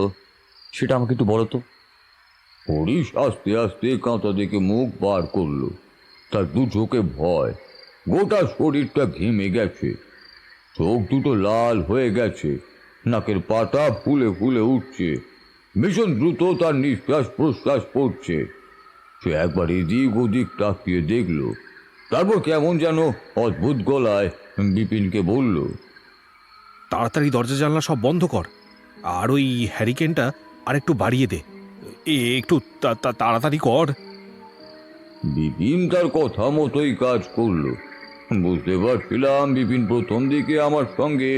সেটা আমাকে একটু বলো তো। হরিশ আস্তে আস্তে কাঁথা থেকে মুখ বার করলো। তার দু চোখে ভয়, গোটা শরীরটা ঘেমে গেছে, চোখ দুটো লাল হয়ে গেছে, নাকের পাতা ফুলে ফুলে উঠছে, ভীষণ দ্রুত তার নিঃশ্বাস প্রশ্বাস পড়ছে। সে একবার এদিক ওদিক তাকিয়ে দেখল, তারপর কেমন যেন অদ্ভুত গলায় বিপিনকে বলল, তাড়াতাড়ি দরজা জানলা সব বন্ধ কর, আর ওই হ্যারিকেনটা আর একটু বাড়িয়ে দে। একটু তাড়াতাড়ি কর। বিপিন তার কথা মতোই কাজ করলো। বুঝতে পারছিলাম বিপিন প্রথম দিকে আমার সঙ্গে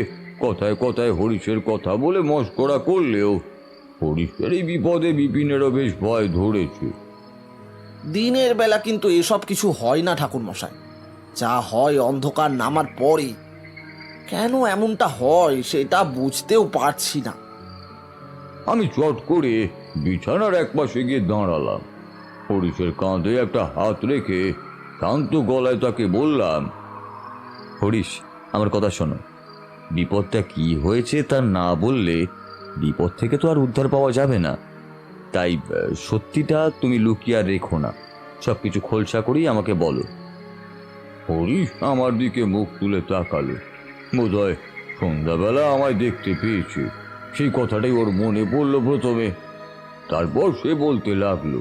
কথায় কথায় হরিশের কথা বলে মস্করা করলেও হরিশের এই বিপদে বিপিনেরও বেশ ভয় ধরেছে। দিনের বেলা কিন্তু এসব কিছু হয় না ঠাকুরমশাই, যা হয় অন্ধকার নামার পরে। কেন এমনটা হয় সেটা বুঝতেও পারছি না। আমি চট করে বিছানার একপাশে গিয়ে দাঁড়ালাম। হরিশের কাঁধে একটা হাত রেখে শান্ত গলায় তাকে বললাম, হরিশ, আমার কথা শোনো। বিপদটা কি হয়েছে তা না বললে বিপদ থেকে তো আর উদ্ধার পাওয়া যাবে না। তাই সত্যিটা তুমি লুকিয়ে আর রেখো না, সব কিছু খোলসা করেই আমাকে বলো। হরিশ আমার দিকে মুখ তুলে তাকালো। বোধহয় সন্ধ্যাবেলা আমায় দেখতে পেয়েছে, সেই কথাটাই ওর মনে পড়লো প্রথমে। তারপর সে বলতে লাগলো,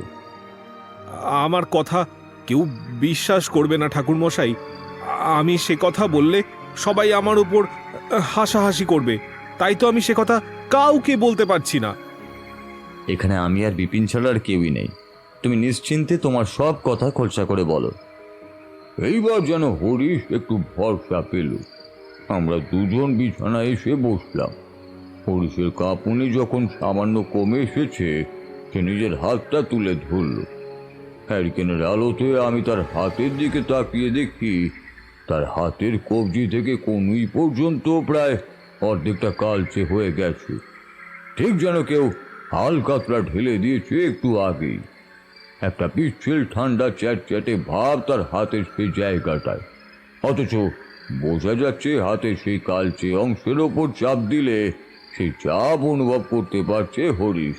আমার কথা কেউ বিশ্বাস করবে না ঠাকুরমশাই। আমি সে কথা বললে সবাই আমার উপর হাসাহাসি করবে, তাই তো আমি সে কথা কাউকে বলতে পারছি না। এখানে আমি আর বিপিন ছাড়া আর কেউই নেই, তুমি নিশ্চিন্তে তোমার সব কথা খোলসা করে বলো। এইবার যেন হরিশ একটু ভরসা পেল। আমরা দুজন বিছানায় এসে বসলাম। হরিশের কাঁপুনি যখন সামান্য কমে এসেছে, সে নিজের হাতটা তুলে ধরল। হ্যারিকেনের আলোতে আমি তার হাতের দিকে তাকিয়ে দেখি, তার হাতের কবজি থেকে কনুই পর্যন্ত প্রায় অর্ধেকটা কালচে হয়ে গেছে, ঠিক যেন কেউ হালকাতরা ঢেলে দিয়েছে একটু আগেই। একটা পিচ্ছিল ঠান্ডা চ্যাটচ্যাটে ভাব তার হাতের সেই জায়গাটায়, অথচ বোঝা যাচ্ছে হাতের সেই কালচে অংশের ওপর চাপ দিলে সেই চাপ অনুভব করতে পারছে হরিশ।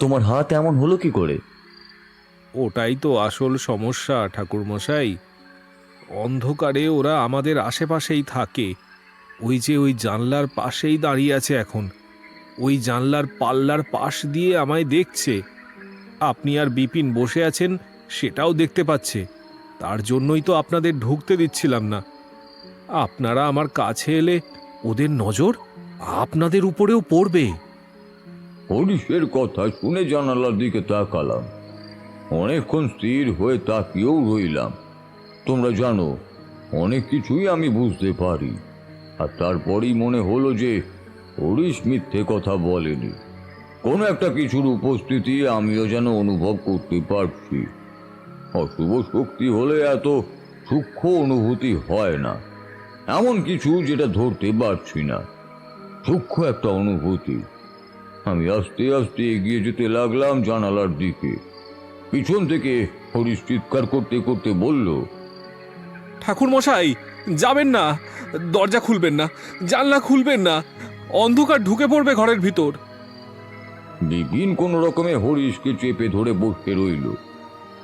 তোমার হাত এমন হলো কি করে? ওটাই তো আসল সমস্যা ঠাকুরমশাই। অন্ধকারে ওরা আমাদের আশেপাশেই থাকে। ওই যে ওই জানলার পাশেই দাঁড়িয়ে আছে এখন, ওই জানলার পাল্লার পাশ দিয়ে আমায় দেখছে। আপনি আর বিপিন বসে আছেন সেটাও দেখতে পাচ্ছে। তার জন্যই তো আপনাদের ঢুকতে দিচ্ছিলাম না। আপনারা আমার কাছে এলে ওদের নজর আপনাদের উপরেও পড়বে। হরিশের কথা শুনে জানালার দিকে তাকালাম। অনেকক্ষণ স্থির হয়ে তাকিয়েও রইলাম। তোমরা জানো, অনেক কিছুই আমি বুঝতে পারি, আর তারপরেই মনে হলো যে হরিশ মিথ্যে কথা বলেনি। কোনো একটা কিছুর উপস্থিতি আমিও যেন অনুভব করতে পারছি। অশুভ শক্তি হলে এত সূক্ষ্ম অনুভূতি হয় না। এমন কিছু যেটা ধরতে পারছি না, সূক্ষ্ম একটা অনুভূতি। আমি আস্তে আস্তে এগিয়ে যেতে লাগলাম জানালার দিকে। পিছন থেকে হরিশ চিৎকার করতে করতে বলল, ঠাকুর মশাই, যাবেন না, দরজা খুলবেন না, জানলা খুলবেন না, অন্ধকার ঢুকে পড়বে ঘরের ভিতর। বিপিন কোন রকমে হরিশকে চেপে ধরে বসে রইল।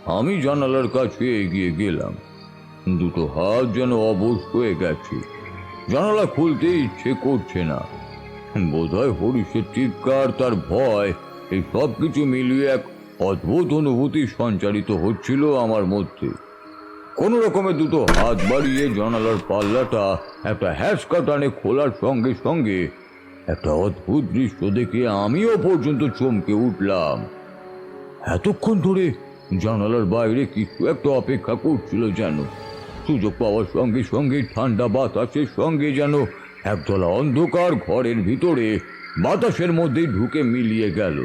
আমি জানালার কাছে এগিয়ে গেলাম। দুটো হাত যেন অবশ হয়ে গেছে, জানালা খুলতে ইচ্ছে করছে না। বোধহয় হরিশের চিৎকার, তার ভয়, এই সব কিছু মিলিয়ে এক অদ্ভুত অনুভূতি সঞ্চারিত হচ্ছিল আমার মধ্যে। কোন রকমে দুটো হাত বাড়িয়ে জানালার পাল্লাটা একটা হ্যাঁচকা টানে খোলার সঙ্গে সঙ্গে একটা অদ্ভুত দৃশ্য দেখে আমিও পর্যন্ত চমকে উঠলাম। এতক্ষণ ধরে জানালার বাইরে কিছু একটা অপেক্ষা করছিল যেন। সুযোগ পাওয়ার সঙ্গে সঙ্গে ঠান্ডা বাতাসের সঙ্গে যেন একদলা অন্ধকার ঘরের ভিতরে বাতাসের মধ্যেই ঢুকে মিলিয়ে গেল।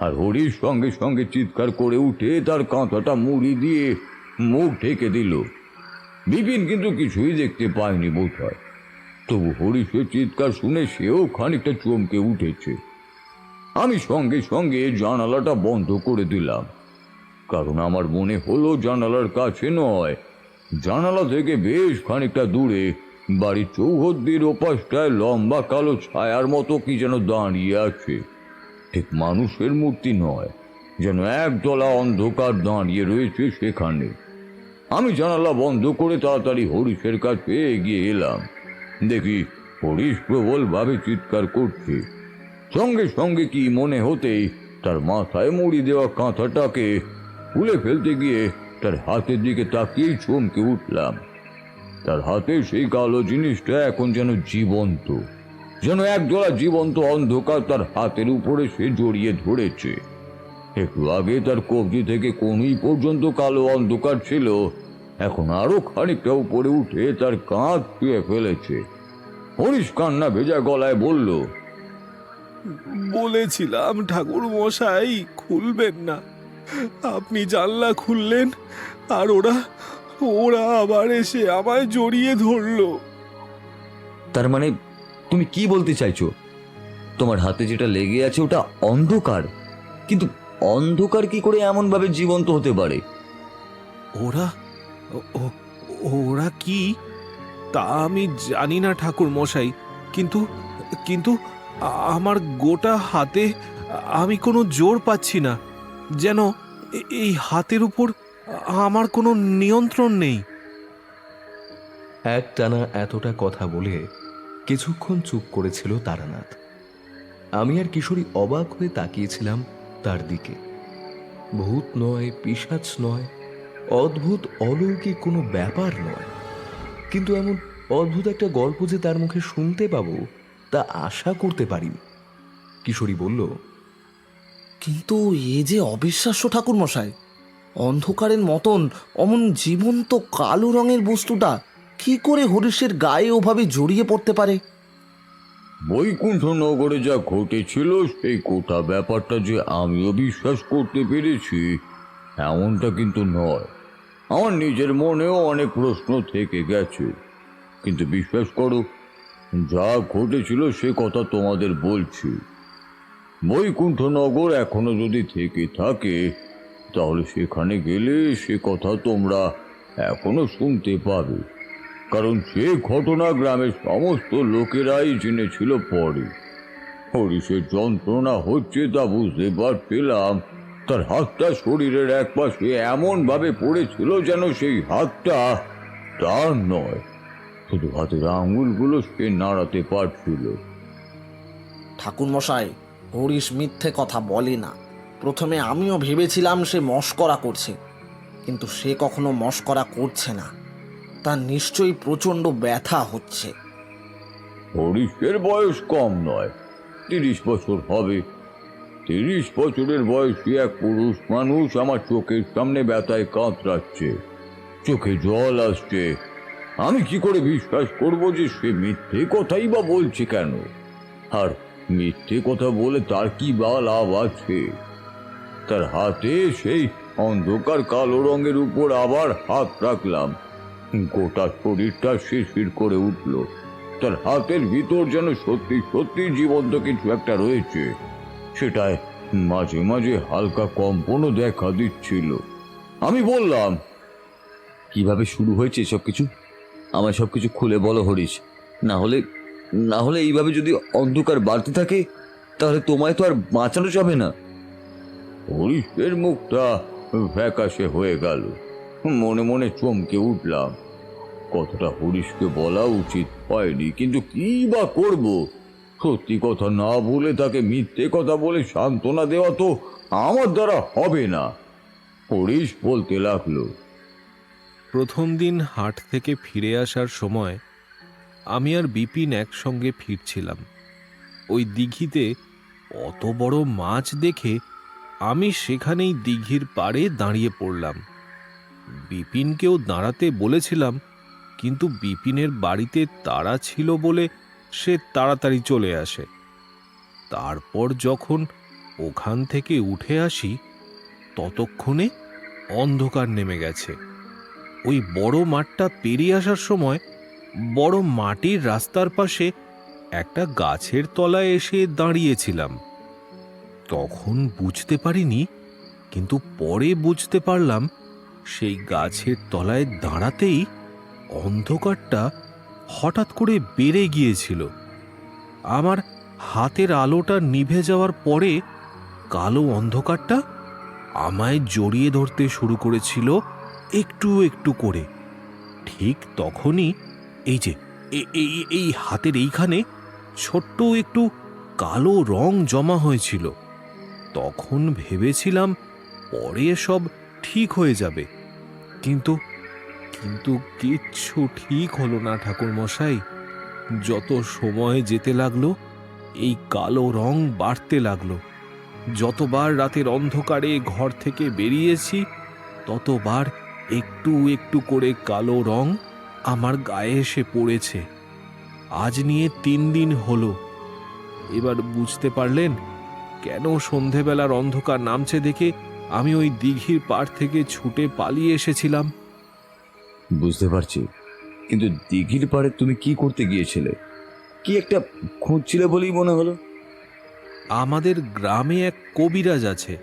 আর হরির সঙ্গে সঙ্গে চিৎকার করে উঠে তার কাঁথাটা মুড়ি দিয়ে মুখ ঢেকে দিল। বিপিন কিন্তু কিছুই দেখতে পায়নি বোধ হয়। তবু হরিশের চিৎকার শুনে সেও খানিকটা চমকে উঠেছে। আমি সঙ্গে সঙ্গে জানালাটা বন্ধ করে দিলাম, কারণ আমার মনে হলো জানালার কাছে নয়, জানালা থেকে বেশ খানিকটা দূরে বাড়ির চৌহদ্দির ওপাশটায় লম্বা কালো ছায়ার মতো কি যেন দাঁড়িয়ে আছে। ঠিক মানুষের মূর্তি নয়, যেন একদলা অন্ধকার দাঁড়িয়ে রয়েছে সেখানে। আমি জানালা বন্ধ করে তাড়াতাড়ি হরিশের কাছে এগিয়ে এলাম। দেখি হরিশ প্রবলভাবে চিৎকার করছে। সঙ্গে সঙ্গে কি মনে হতেই তার মাথায় মুড়ি দেওয়া কাঁথাটাকে খুলে ফেলতে গিয়ে তার হাতের দিকে তাকিয়েই চমকে উঠলাম। তার হাতে সেই কালো জিনিসটা এখন যেন জীবন্ত, যেন একজোড়া জীবন্ত অন্ধকার তার হাতের উপরে সে জড়িয়ে ধরেছে। একটু আগে তার কবজি থেকে কনুই পর্যন্ত কালো অন্ধকার ছিল, এখন আরো খানিকটা উপরে উঠে তার কাঁধ ছুঁয়ে ফেলেছে। হরিশ কান্না ভেজা গলায় বলল, বলেছিলাম ঠাকুর মশাই, খুলবেন না। আপনি জানলা খুললেন আর ওরা ওরা আবার এসে আমায় জড়িয়ে ধরলো। তার মানে তুমি কি বলতে চাইছো? তোমার হাতে যেটা লেগে আছে ওটা অন্ধকার, কিন্তু অন্ধকার কি করে এমন ভাবে জীবন্ত হতে পারে? ওরা ও- ওরা কি তা আমি জানি না ঠাকুর মশাই, কিন্তু কিন্তু আমার গোটা হাতে আমি কোনো জোর পাচ্ছি না, যেন এই হাতের উপর আমার কোনো নিয়ন্ত্রণ নেই। একটানা এতটা কথা বলে কিছুক্ষণ চুপ করেছিল তারানাথ। আমি আর কিশোরী অবাক হয়ে তাকিয়েছিলাম তার দিকে। ভূত নয়, পিশাচ নয়, অদ্ভুত অলৌকিক কোনো ব্যাপার নয়, কিন্তু এমন অদ্ভুত একটা গল্প যে তার মুখে শুনতে পাবো তা আশা করতে পারিনি। কিশোরী বলল, কিন্তু এ যে অবিশ্বাস্য ঠাকুর মশাই, অন্ধকারের মতন অমন জীবন্ত কালো রঙের বস্তুটা কি করে হরিশের গায়ে ওভাবে জড়িয়ে পড়তে পারে? বৈকুণ্ঠ নগরে যা ঘটেছিল সেই গোটা ব্যাপারটা যে আমিও বিশ্বাস করতে পেরেছি এমনটা কিন্তু নয়। আমার নিজের মনেও অনেক প্রশ্ন থেকে গেছে, কিন্তু বিশ্বাস করো, যা ঘটেছিল সে কথা তোমাদের বলছি। বৈকুণ্ঠ নগর এখনো যদি থেকে থাকে তাহলে সেখানে গেলে সে কথা তোমরা এখনো শুনতে পাবে, কারণ সে ঘটনা গ্রামের সমস্ত লোকেরাই জেনেছিল পরে। হরিশের যন্ত্রণা হচ্ছে তা বুঝতে পারছিলাম। তার হাতটা শরীরের এক পাশে এমন ভাবে পড়েছিল যেন সেই হাতটা তার নয়, শুধু হাতের আঙুলগুলো সে নাড়াতে পারছিল। ঠাকুর মশাই, হরিশ মিথ্যে কথা বলে না। প্রথমে আমিও ভেবেছিলাম সে মশকরা করছে, কিন্তু সে কখনো মশকরা করছে না। তার নিশ্চয়ই প্রচণ্ড ব্যথা হচ্ছে। হরিশের বয়স কম নয়, 30 বছর হবে। 30 বছরের বয়সী এক পুরুষ মানুষ আমার চোখের সামনে ব্যথায় কাতরাচ্ছে, চোখে জল আসছে। আমি কি করে বিশ্বাস করব যে সে মিথ্যে কথাই বা বলছে কেন? আর মিথ্যে কথা বলে তার কি বা লাভ আছে? তার হাতে সেই অন্ধকার কালো রঙের উপর আবার হাত রাখলাম, গোটা শরীরটা শিরশির করে উঠল। তার হাতের ভিতর যেন সত্যি সত্যি জীবন্ত কিছু একটা রয়েছে, সেটায় মাঝে মাঝে হালকা কম্পনও দেখা দিচ্ছিল। আমি বললাম, কিভাবে শুরু হয়েছে এসব কিছু? আমায় সব কিছু খুলে বলো হরিশ। না হলে এইভাবে যদি অন্ধকার বাড়তে থাকে তাহলে তোমায় তো আর বাঁচানো যাবে না। হরিশের মুখটা ফ্যাকাশে হয়ে গেল। মনে মনে চমকে উঠলাম। কথাটা হরিশকে বলা উচিত হয়নি, কিন্তু কি বা করব? সত্যি কথা না বলে তাকে মিথ্যে কথা বলে সান্ত্বনা দেওয়া তো আমার দ্বারা হবে না। হরিশ বলতে লাগলো, প্রথম দিন হাট থেকে ফিরে আসার সময় আমি আর বিপিন একসঙ্গে ফিরছিলাম। ওই দিঘিতে অত বড় মাছ দেখে আমি সেখানেই দিঘির পাড়ে দাঁড়িয়ে পড়লাম। বিপিনকেও দাঁড়াতে বলেছিলাম, কিন্তু বিপিনের বাড়িতে তাড়া ছিল বলে সে তাড়াতাড়ি চলে আসে। তারপর যখন ওখান থেকে উঠে আসি ততক্ষণে অন্ধকার নেমে গেছে। ওই বড় মাঠটা পেরিয়ে আসার সময় বড় মাটির রাস্তার পাশে একটা গাছের তলায় এসে দাঁড়িয়েছিলাম। তখন বুঝতে পারিনি, কিন্তু পরে বুঝতে পারলাম সেই গাছের তলায় দাঁড়াতেই অন্ধকারটা হঠাৎ করে বেড়ে গিয়েছিল। আমার হাতের আলোটা নিভে যাওয়ার পরে কালো অন্ধকারটা আমায় জড়িয়ে ধরতে শুরু করেছিল একটু একটু করে। ঠিক তখনই এই যে এই হাতের এইখানে ছোট্ট একটু কালো রং জমা হয়েছিল। তখন ভেবেছিলাম পরে সব ঠিক হয়ে যাবে, কিন্তু কিন্তু কিচ্ছু ঠিক হলো না ঠাকুরমশাই। যত সময় যেতে লাগলো এই কালো রং বাড়তে লাগলো। যতবার রাতের অন্ধকারে ঘর থেকে বেরিয়েছি ততবার একটু একটু করে কালো রং আমার গায়ে এসে পড়েছে। আজ নিয়ে 3 দিন হলো। এবার বুঝতে পারলেন কেন সন্ধেবেলার অন্ধকার নামছে দেখে আমি ওই দিঘির পাড় থেকে ছুটে পালিয়ে এসেছিলাম? বুঝতে পারছি, কিন্তু দিঘির পাড়ে তুমি কি করতে গিয়েছিলে? কি একটা খুঁজছিলে বলেই মনে হলো। আমাদের গ্রামে এক কবিরাজ আছে।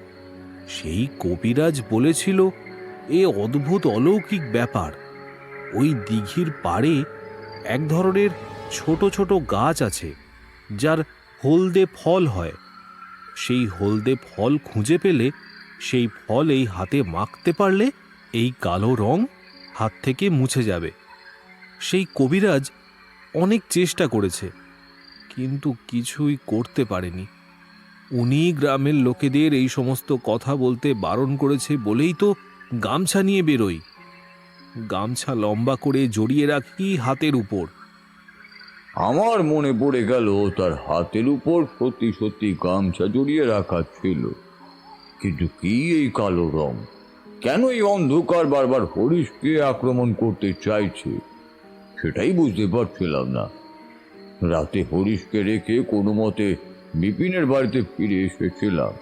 সেই কবিরাজ বলেছিল এ অদ্ভুত অলৌকিক ব্যাপার। ওই দিঘির পাড়ে এক ধরনের ছোট ছোট গাছ আছে যার হলদে ফল হয়। সেই হলদে ফল খুঁজে পেলে সেই ফল এই হাতে মাখতে পারলে এই কালো রং হাত থেকে মুছে যাবে। সেই কবিরাজ অনেক চেষ্টা করেছে, কিন্তু কিছুই করতে পারেনি। উনি গ্রামের লোকেদের এই সমস্ত কথা বলতে বারণ করেছে বলেই তো গামছা নিয়ে বেরোই। গামছা লম্বা করে জড়িয়ে রাখি হাতের উপর। আমার মনে পড়ে গেল তার হাতের উপর সত্যি সত্যি গামছা জড়িয়ে রাখা ছিল। কিন্তু কি এই কালো রং? কেন এই অন্ধকার বারবার হরিশকে আক্রমণ করতে চাইছে সেটাই বুঝতে পারছিলাম না। রাতে হরিশকে রেখে কোনো মতে বিপিনের বাড়িতে ফিরে এসেছিলাম।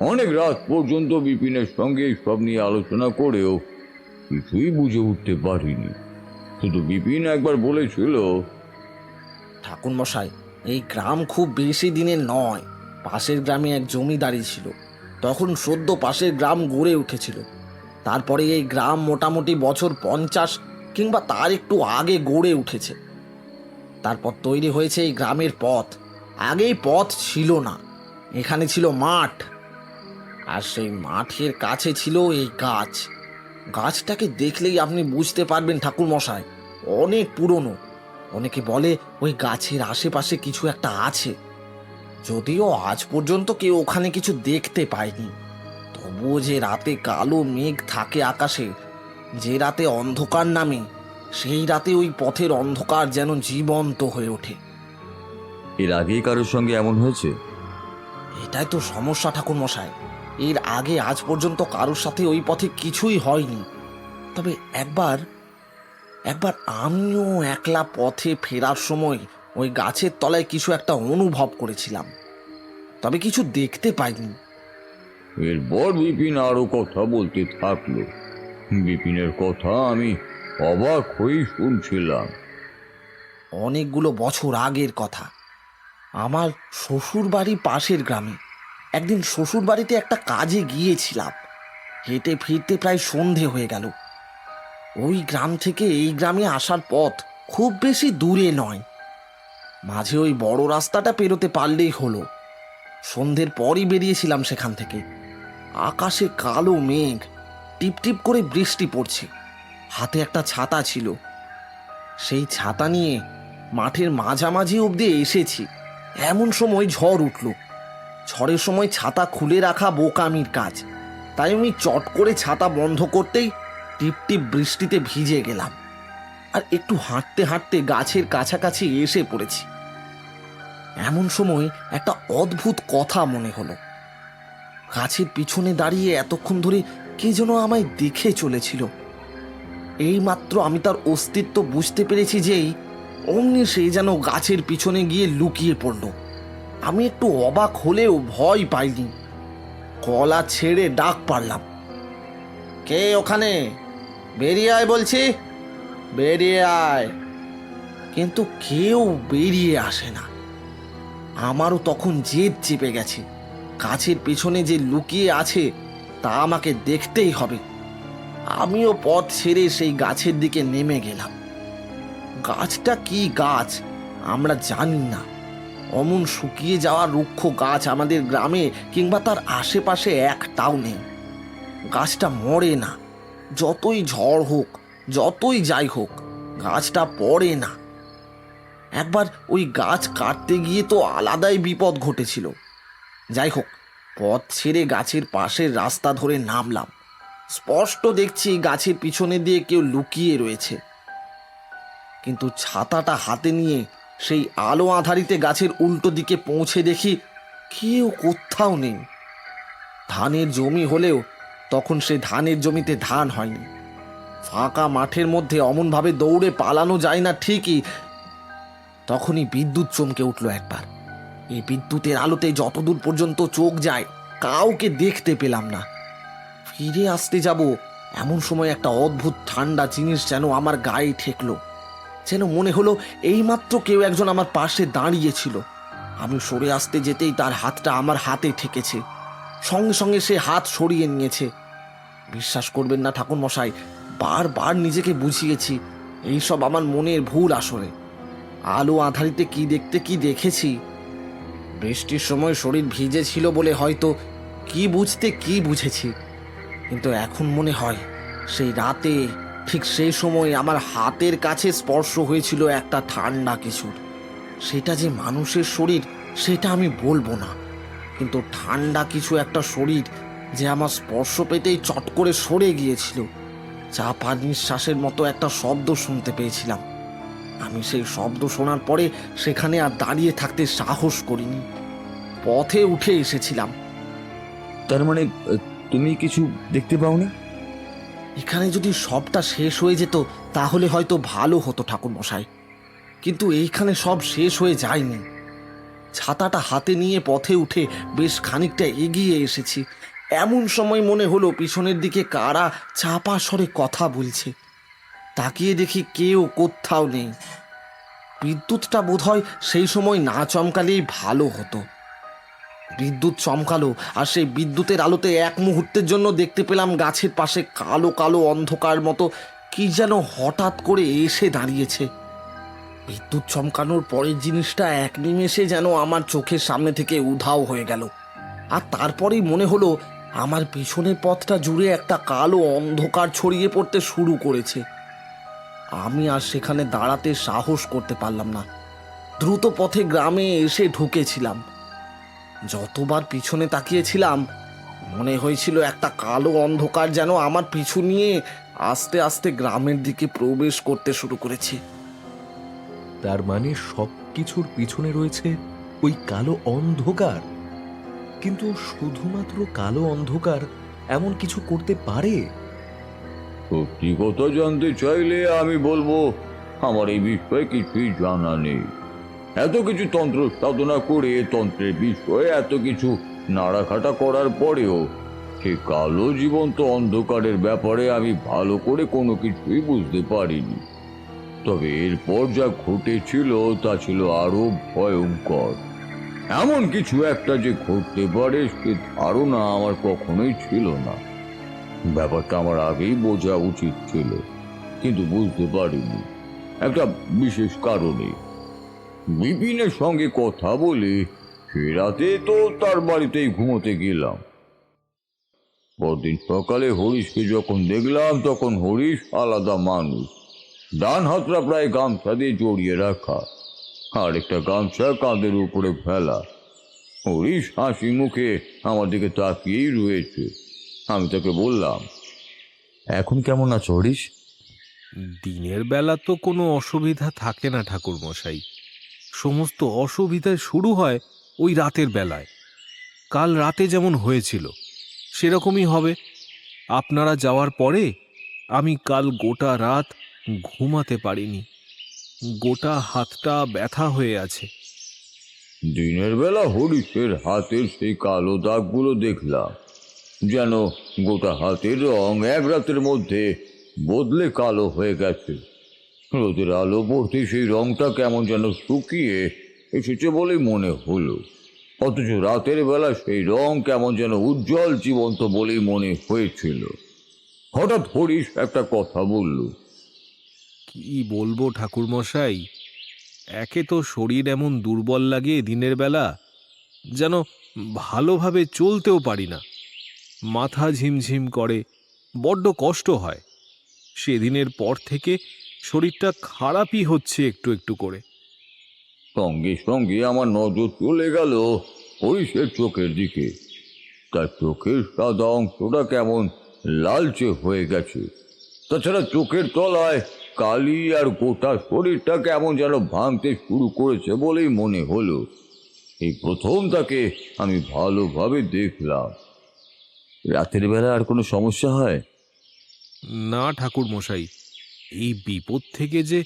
অনেক রাত পর্যন্ত বিপিনের সঙ্গে সব নিয়ে আলোচনা করেও কিছুই বুঝে উঠতে পারিনি। শুধু বিপিন একবার বলেছিল, ঠাকুরমশাই, এই গ্রাম খুব বেশি দিনের নয়। পাশের গ্রামে এক জমিদারি ছিল, তখন সদ্য পাশের গ্রাম গড়ে উঠেছিল। তারপরে এই গ্রাম মোটামুটি বছর 50 কিংবা তার একটু আগে গড়ে উঠেছে। তারপর তৈরি হয়েছে এই গ্রামের পথ। আগেই পথ ছিল না, এখানে ছিল মাঠ, আর সেই মাঠের কাছে ছিল এই গাছ। গাছটাকে দেখলেই আপনি বুঝতে পারবেন ঠাকুরমশাই, অনেক পুরনো। অনেকে বলে ওই গাছের আশেপাশে কিছু একটা আছে, যদিও আজ পর্যন্ত কেউ ওখানে কিছু দেখতে পায়নি। তবুও যে রাতে কালো মেঘ থাকে আকাশে, যে রাতে অন্ধকার নামে, সেই রাতে ওই পথের অন্ধকার যেন জীবন্ত হয়ে ওঠে। এর আগেই কারোর সঙ্গে এমন হয়েছে? এটাই তো সমস্যা ঠাকুরমশাই। এর আগে আজ পর্যন্ত কারোর সাথে ওই পথে কিছুই হয়নি। তবে একবার আমিও একলা পথে ফেরার সময় ওই গাছের তলায় কিছু একটা অনুভব করেছিলাম, তবে কিছু দেখতে পাইনি। এরপর বিপিন আরো কথা বলতে থাকলো। বিপিনের কথা আমি অবাক হয়েই শুনছিলাম। অনেকগুলো বছর আগের কথা। আমার শ্বশুর বাড়ি পাশের গ্রামে। একদিন শ্বশুর বাড়িতে একটা কাজে গিয়েছিলাম। হেঁটে ফিরতে প্রায় সন্ধে হয়ে গেল। ওই গ্রাম থেকে এই গ্রামে আসার পথ খুব বেশি দূরে নয়। মাঝে ওই বড় রাস্তাটা পেরোতে পারলেই হলো। সন্ধ্যের পরই বেরিয়েছিলাম সেখান থেকে। আকাশে কালো মেঘ, টিপটিপ করে বৃষ্টি পড়ছে। হাতে একটা ছাতা ছিল। সেই ছাতা নিয়ে মাঠের মাঝামাঝি অবধি এসেছি, এমন সময় ঝড় উঠল। ঝড়ের সময় ছাতা খুলে রাখা বোকামির কাজ, তাই আমি চট করে ছাতা বন্ধ করতেই টিপটিপ বৃষ্টিতে ভিজে গেলাম। আর একটু হাঁটতে হাঁটতে গাছের কাছাকাছি এসে পড়েছি। এমন সময় একটা অদ্ভুত কথা মনে হলো। গাছের পিছনে দাঁড়িয়ে এতক্ষণ ধরে কে যেন আমায় দেখে চলেছিল। এইমাত্র আমি তার অস্তিত্ব বুঝতে পেরেছি যেই অমনি সে যেন গাছের পিছনে গিয়ে লুকিয়ে পড়ল। আমি একটু অবাক হলেও ভয় পাইনি। গলা ছেড়ে ডাক পারলাম, কে ওখানে? বেরিয়ে আয় বলছি, বেরিয়ে আয়। কিন্তু কেউ বেরিয়ে আসে না। আমারও তখন জেদ চেপে গেছে। গাছের পেছনে যে লুকিয়ে আছে তা আমাকে দেখতেই হবে। আমিও পথ ছেড়ে সেই গাছের দিকে নেমে গেলাম। গাছটা কি গাছ আমরা জানি না। অমন শুকিয়ে যাওয়া রুক্ষ গাছ আমাদের গ্রামে কিংবা তার আশেপাশে একটাও নেই। গাছটা মরে না, যতই ঝড় হোক, যতই যাই হোক, গাছটা পড়ে না। একবার ওই গাছ কাটতে গিয়ে তো আলাদাই বিপদ ঘটেছিল। যাই হোক, পথ ছেড়ে গাছের পাশের রাস্তা ধরে নামলাম। স্পষ্ট দেখছি গাছের পিছনে দিয়ে কেউ লুকিয়ে রয়েছে। কিন্তু ছাতাটা হাতে নিয়ে সেই আলো আঁধারিতে গাছের উল্টো দিকে পৌঁছে দেখি কেউ কোথাও নেই। ধানের জমি হলেও তখন সে ধানের জমিতে ধান হয়নি। ফাঁকা মাঠের মধ্যে অমনভাবে দৌড়ে পালানো যায় না ঠিকই, তখনই বিদ্যুৎ চমকে উঠল একবার। এই বিদ্যুতের আলোতে যতদূর পর্যন্ত চোখ যায় কাউকে দেখতে পেলাম না। ফিরে আসতে যাব এমন সময় একটা অদ্ভুত ঠান্ডা জিনিস যেন আমার গায়ে ঠেকলো। যেন মনে হলো এইমাত্র কেউ একজন আমার পাশে দাঁড়িয়েছিল। আমি সরে আসতে যেতেই তার হাতটা আমার হাতে ঠেকেছে। সঙ্গে সঙ্গে সে হাত সরিয়ে নিয়েছে। বিশ্বাস করবেন না ঠাকুরমশাই, বারবার নিজেকে বুঝিয়েছি এইসব আমার মনের ভুল। আসলে আলো আঁধারিতে কি দেখতে কি দেখেছি। বৃষ্টির সময় শরীর ভিজে ছিল বলে হয়তো কি বুঝতে কি বুঝেছি, কিন্তু এখন মনে হয় সেই রাতে ঠিক সেই সময় আমার হাতের কাছে স্পর্শ হয়েছিল একটা ঠান্ডা কিছুর। সেটা যে মানুষের শরীর সেটা আমি বলবো না, কিন্তু ঠান্ডা কিছু একটা শরীর যে আমার স্পর্শ পেতেই চট করে সরে গিয়েছিল। চাপা নিঃশ্বাসের মতো একটা শব্দ শুনতে পেয়েছিলাম। আমি সেই শব্দ শোনার পরে সেখানে আর দাঁড়িয়ে থাকতে সাহস করিনি, পথে উঠে এসেছিলাম। তার মানে তুমি কিছু দেখতে পাওনি? এখানে যদি সবটা শেষ হয়ে যেত তাহলে হয়তো ভালো হতো ঠাকুরমশাই, কিন্তু এইখানে সব শেষ হয়ে যায়নি। ছাতাটা হাতে নিয়ে পথে উঠে বেশ খানিকটা এগিয়ে এসেছি। এমন সময় মনে হলো পিছনের দিকে কারা চাপা স্বরে কথা বলছে। তাকিয়ে দেখি কেউ কোথাও নেই। বিদ্যুৎটা বোধহয় সেই সময় না চমকালেই ভালো হতো। বিদ্যুৎ চমকালো, আর সেই বিদ্যুতের আলোতে এক মুহূর্তের জন্য দেখতে পেলাম গাছের পাশে কালো কালো অন্ধকার মতো কি যেন হঠাৎ করে এসে দাঁড়িয়েছে। বিদ্যুৎ চমকানোর পরের জিনিসটা এক নিমেষে যেন আমার চোখের সামনে থেকে উধাও হয়ে গেল। আর তারপরেই মনে হলো আমার পিছনের পথটা জুড়ে একটা কালো অন্ধকার ছড়িয়ে পড়তে শুরু করেছে। আমি আর সেখানে দাঁড়াতে সাহস করতে পারলাম না। দ্রুত পথে গ্রামে এসে ঢুকেছিলাম। যতবার পিছনে তাকিয়েছিলাম মনে হয়েছিল একটা কালো অন্ধকার যেন আমার পিছু নিয়ে আস্তে আস্তে গ্রামের দিকে প্রবেশ করতে শুরু করেছে। তার মানে সব কিছুর পিছনে রয়েছে ওই কালো অন্ধকার। কিন্তু শুধুমাত্র কালো অন্ধকার এমন কিছু করতে পারে? সত্যি কথা জানতে চাইলে আমি বলবো আমার এই বিষয়ে কিছুই জানা নেই। এত কিছু তন্ত্র সাধনা করে তন্ত্রের বিষয়ে এত কিছু নাড়াঘাটা করার পরেও সেই কালো জীবন্ত অন্ধকারের ব্যাপারে আমি ভালো করে কোনো কিছুই বুঝতে পারিনি। তবে এরপর যা ঘটেছিল তা ছিল আরো ভয়ঙ্কর। এমন কিছু একটা যে ঘটতে পারে সে ধারণা আমার কখনোই ছিল না। ব্যাপারটা আমার আগেই বোঝা উচিত ছিল, কিন্তু বুঝতে পারিনি একটা বিশেষ কারণে। বিপিনের সঙ্গে কথা বলে সে রাতে তো তার বাড়িতেই ঘুমোতে গেলাম। পরদিন সকালে হরিশকে যখন দেখলাম তখন হরিশ আলাদা মানুষ। ডান হাতটা প্রায় গামছা দিয়ে জড়িয়ে রাখা, আর একটা গামছা কাঁধের উপরে ফেলা। হরিশ হাসি মুখে আমার দিকে তাকিয়েই রয়েছে। আমি তাকে বললাম, এখন কেমন আছো হরিশ? দিনের বেলা তো কোনো অসুবিধা থাকে না ঠাকুর মশাই, সমস্ত অসুবিধা শুরু হয় ওই রাতের বেলায়। কাল রাতে যেমন হয়েছিল সেরকমই হবে। আপনারা যাওয়ার পরে আমি কাল গোটা রাত ঘুমাতে পারিনি, গোটা হাতটা ব্যথা হয়ে আছে। দিনের বেলা হরিশের হাতের সেই কালো দাগগুলো দেখলাম, যেন গোটা হাতের রং এক রাতের মধ্যে বদলে কালো হয়ে গেছে। রোদের আলো পড়তে সেই রংটা কেমন যেন শুকিয়ে এসেছে বলেই মনে হলো, অথচ রাতের বেলা সেই রং কেমন যেন উজ্জ্বল জীবন্ত বলেই মনে হয়েছিল। হঠাৎ হরিশ একটা কথা বলল। কি বলবো ঠাকুর মশাই, একে তো শরীর এমন দুর্বল লাগে দিনের বেলা, যেন ভালোভাবে চলতেও পারি না। মাথা ঝিমঝিম করে, বড্ড কষ্ট হয়। সেদিনের পর থেকে শরীরটা খারাপই হচ্ছে একটু একটু করে। সঙ্গে সঙ্গে আমার নজর চলে গেল হরিশের চোখের দিকে। তার চোখের সাদা অংশটা কেমন লালচে হয়ে গেছে। তাছাড়া চোখের তলায় কালি, আর গোটা শরীরটা কেমন যেন ভাঙতে শুরু করেছে বলেই মনে হলো। এই প্রথম তাকে আমি ভালোভাবে দেখলাম। রাতের বেলা আর কোনো সমস্যা হয়? না ঠাকুর মশাই, এই বিপদ থেকে যে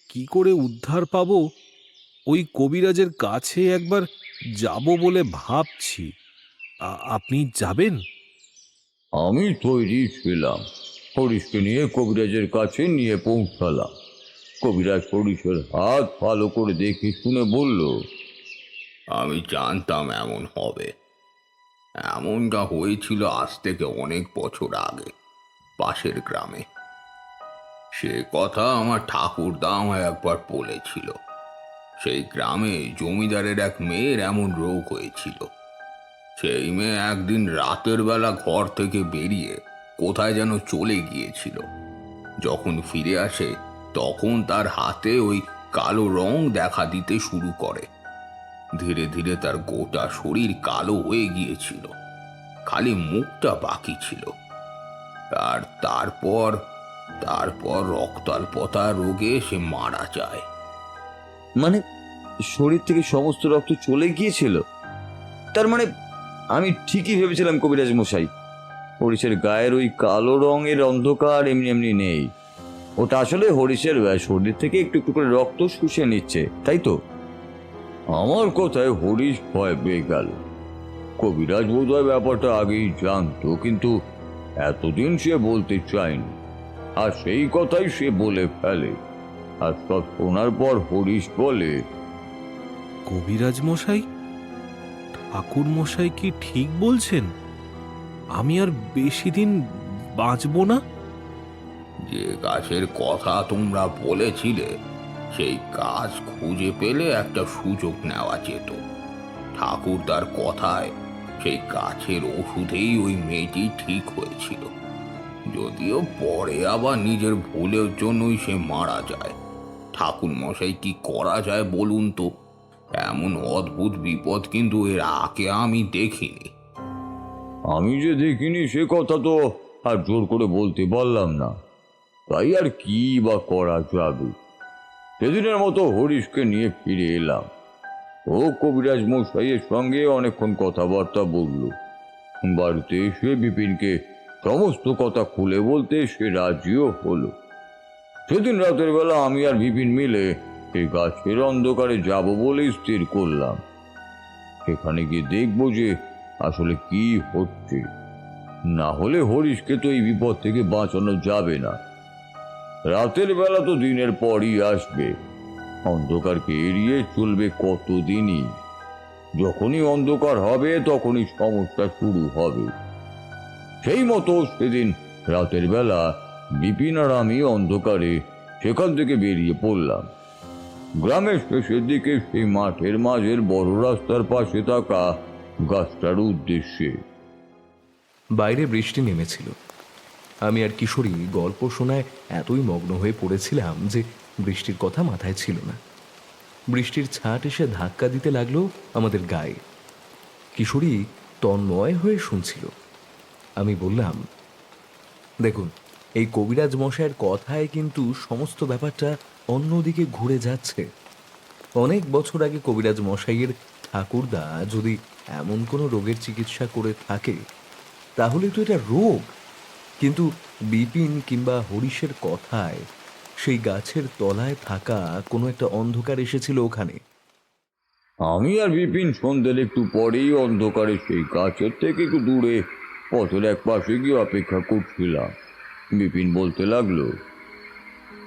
কি করে উদ্ধার পাবো, ওই কবিরাজের কাছে একবার যাব বলে ভাবছি। আপনি যাবেন? আমি তৈরি ছিলাম। হরিশকে নিয়ে কবিরাজের কাছে নিয়ে পৌঁছালাম। কবিরাজ হরিশের হাত ভালো করে দেখে শুনে বলল, আমি জানতাম এমন হবে। এমনটা হয়েছিল আজ থেকে অনেক বছর আগে পাশের গ্রামে। সে কথা আমার ঠাকুরদা আমায় একবার বলেছিল। সেই গ্রামে জমিদারের এক মেয়ের এমন রোগ হয়েছিল। সেই মেয়ে একদিন রাতের বেলা ঘর থেকে বেরিয়ে কোথায় যেন চলে গিয়েছিল। যখন ফিরে আসে তখন তার হাতে ওই কালো রং দেখা দিতে শুরু করে। ধীরে ধীরে তার গোটা শরীর কালো হয়ে গিয়েছিল, খালি মুখটা বাকি ছিল। আর তারপর তারপর রক্তাল্পতা রোগে সে মারা যায়। মানে শরীর থেকে সমস্ত রক্ত চলে গিয়েছিল? তার মানে আমি ঠিকই ভেবেছিলাম কবিরাজ মশাই, হরিশের গায়ের ওই কালো রঙের অন্ধকার এমনি এমনি নেই। ওটা আসলে হরিশের শরীর থেকে একটু একটু করে রক্ত শুষে নিচ্ছে, তাই তো? আমার কথায় হরিশ ভয় পেয়ে গেল। কবিরাজ বোধহয় ব্যাপারটা আগেই জানতো, কিন্তু এতদিন সে বলতে চায়নি। আর সেই কথাই সে বলে ফেলে। আর সব শোনার পর হরিশ বলে, কবিরাজ মশাই, ঠাকুর মশাই কি ঠিক বলছেন? আমি আর বেশি দিন বাঁচব না? যে গাছের কথা তোমরা বলেছিলে সেই গাছ খুঁজে পেলে একটা সুযোগ নেওয়া যেত। ঠাকুর তার কথায় সেই গাছের ওষুধেই ওই মেয়েটি ঠিক হয়েছিল। যদিও পরে আবার নিজের ভুলের জন্যই সে মারা যায়। ঠাকুর মশাই কি করা যায় বলুন তো? এমন অদ্ভুত বিপদ কিন্তু এর আগে আমি দেখিনি। আমি যে দেখিনি সে কথা তো আর জোর করে বলতে পারলাম না। তাই আর কি বা করা যাবে। সেদিনের মতো হরিশকে নিয়ে ফিরে এলাম। ও কবিরাজ মশাইয়ের সঙ্গে অনেকক্ষণ কথাবার্তা বলল। বাড়িতে এসে বিপিনকে সমস্ত কথা খুলে বলতে সে রাজিও হলো। সেদিন রাতের বেলা আমি আর বিপিন মিলে এই গাছের অন্ধকারে যাব বলে স্থির করলাম। সেখানে গিয়ে দেখবো যে আসলে কি হচ্ছে। না হলে হরিশকে তো এই বিপদ থেকে বাঁচানো যাবে না। রাতের বেলা তো দিনের পরই আসবে, অন্ধকারকে এড়িয়ে চলবে কতদিনই। যখনই অন্ধকার হবে তখনই সমস্যা শুরু হবে। সেই মতো সেদিন রাতের বেলা বিপিন আর আমি অন্ধকারে সেখান থেকে বেরিয়ে পড়লাম। গ্রামের শেষের দিকে সেই মাঠের মাঝের বড় রাস্তার পাশে থাকা গাছটার উদ্দেশ্যে। বাইরে বৃষ্টি নেমেছিল। আমি আর কিশোরী গল্প শোনায় এতই মগ্ন হয়ে পড়েছিলাম যে বৃষ্টির কথা মাথায় ছিল না। বৃষ্টির ছাট এসে ধাক্কা দিতে লাগলো আমাদের গায়ে। কিশোরী তন্ময় হয়ে শুনছিল। আমি বললাম, দেখুন, এই কবিরাজ মশাইয়ের কথায় কিন্তু সমস্ত ব্যাপারটা অন্যদিকে ঘুরে যাচ্ছে। অনেক বছর আগে কবিরাজ মশাইয়ের ঠাকুরদা যদি এমন কোনো রোগের চিকিৎসা করে থাকে তাহলে তো এটা রোগ, কিন্তু বিপিন কিংবা হরিশের কথায় সেই গাছের তলায় থাকা কোনো একটা অন্ধকার এসেছিল ওখানে। আমি আর বিপিন সন্ধ্যের একটু পরেই অন্ধকারে সেই গাছের থেকে একটু দূরে পথের এক পাশে গিয়ে অপেক্ষা করছিলাম। বিপিন বলতে লাগলো,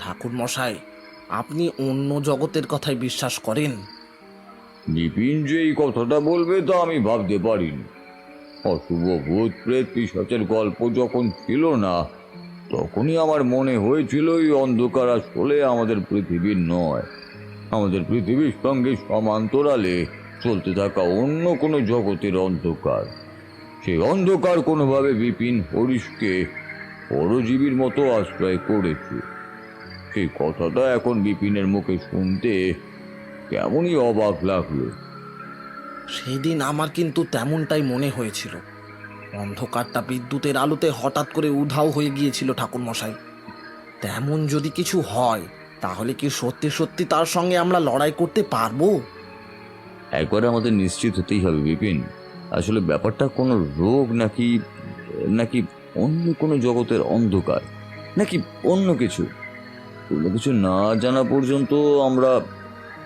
ঠাকুর মশাই, আপনি অন্য জগতের কথায় বিশ্বাস করেন? বিপিন যে এই কথাটা বলবে তা আমি ভাবতে পারিনি। অশুভ ভূত প্রেত পিশাচের গল্প যখন ছিল না, তখনই আমার মনে হয়েছিল এই অন্ধকার আসলে আমাদের পৃথিবীর নয়, আমাদের পৃথিবীর সঙ্গে সমান্তরালে চলতে থাকা অন্য কোনো জগতের অন্ধকার। সেই অন্ধকার কোনোভাবে বিপিন হরিশকে পরজীবীর মতো আশ্রয় করেছে। সেই কথাটা এখন বিপিনের মুখে শুনতে কেমনই অবাক লাগলো। সেদিন আমার কিন্তু তেমনটাই মনে হয়েছিল। অন্ধকারটা বিদ্যুতের আলোতে হঠাৎ করে উধাও হয়ে গিয়েছিল ঠাকুর মশাই। তেমন যদি কিছু হয় তাহলে কি সত্যি সত্যি তার সঙ্গে আমরা লড়াই করতে পারবো? একবার আমাদের নিশ্চিত হতেই হবে বিপিন, আসলে ব্যাপারটা কোনো রোগ নাকি নাকি অন্য কোনো জগতের অন্ধকার, নাকি অন্য কিছু। কোনো কিছু না জানা পর্যন্ত আমরা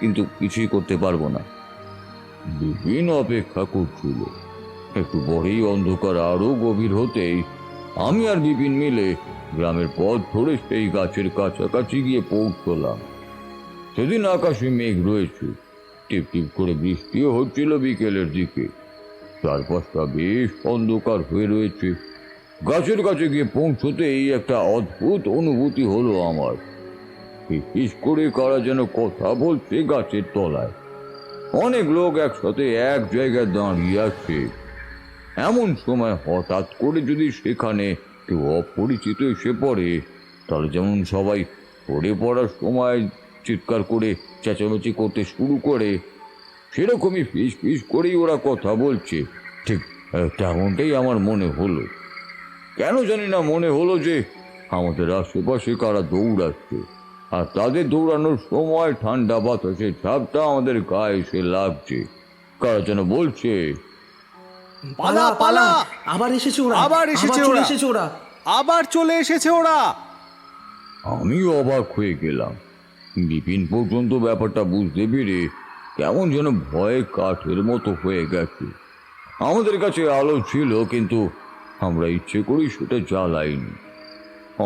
কিন্তু কিছুই করতে পারবো না। বিপিন অপেক্ষা করছিল। একটু পরেই অন্ধকার আরো গভীর হতেই আমি আর বিপিন মিলে গ্রামের পথ ধরে সেই গাছের কাছাকাছি গিয়ে পৌঁছলাম। সেদিন আকাশে মেঘ রয়েছে, টিপ টিপ করে বৃষ্টিও হচ্ছিল বিকেলের দিকে। চারপাশটা বেশ অন্ধকার হয়ে রয়েছে। গাছের কাছে গিয়ে পৌঁছতেই একটা অদ্ভুত অনুভূতি হলো আমার। ফিস করে কারা যেন কথা বলছে গাছের তলায়। অনেক লোক একসাথে এক জায়গায় দাঁড়িয়ে আছে। এমন সময় হঠাৎ করে যদি সেখানে কেউ অপরিচিত এসে পড়ে, তাহলে যেমন সবাই পড়ে পড়ার সময় চিৎকার করে চেঁচামেচি করতে শুরু করে, সেরকমই ফিস ফিস করেই ওরা কথা বলছে। ঠিক তেমনটাই আমার মনে হলো। কেন জানি না মনে হলো যে আমাদের আশেপাশে কারা দৌড়াচ্ছে, আর তাদের দৌড়ানোর সময় ঠান্ডা বাতাসের ঝাপটা আমাদের গায়ে এসে লাগছে। কারা যেন বলছে, পালা পালা, আবার এসেছে ওরা, আবার চলে এসেছে ওরা। আবার চলে এসেছে ওরা। আমি অবাক হয়ে গেলাম। বিপিন পর্যন্ত ব্যাপারটা বুঝতে পেরে কেমন যেন ভয়ে কাঠের মতো হয়ে গেছে। আমাদের কাছে আলো ছিল, কিন্তু আমরা ইচ্ছে করি সেটা জ্বালাইনি।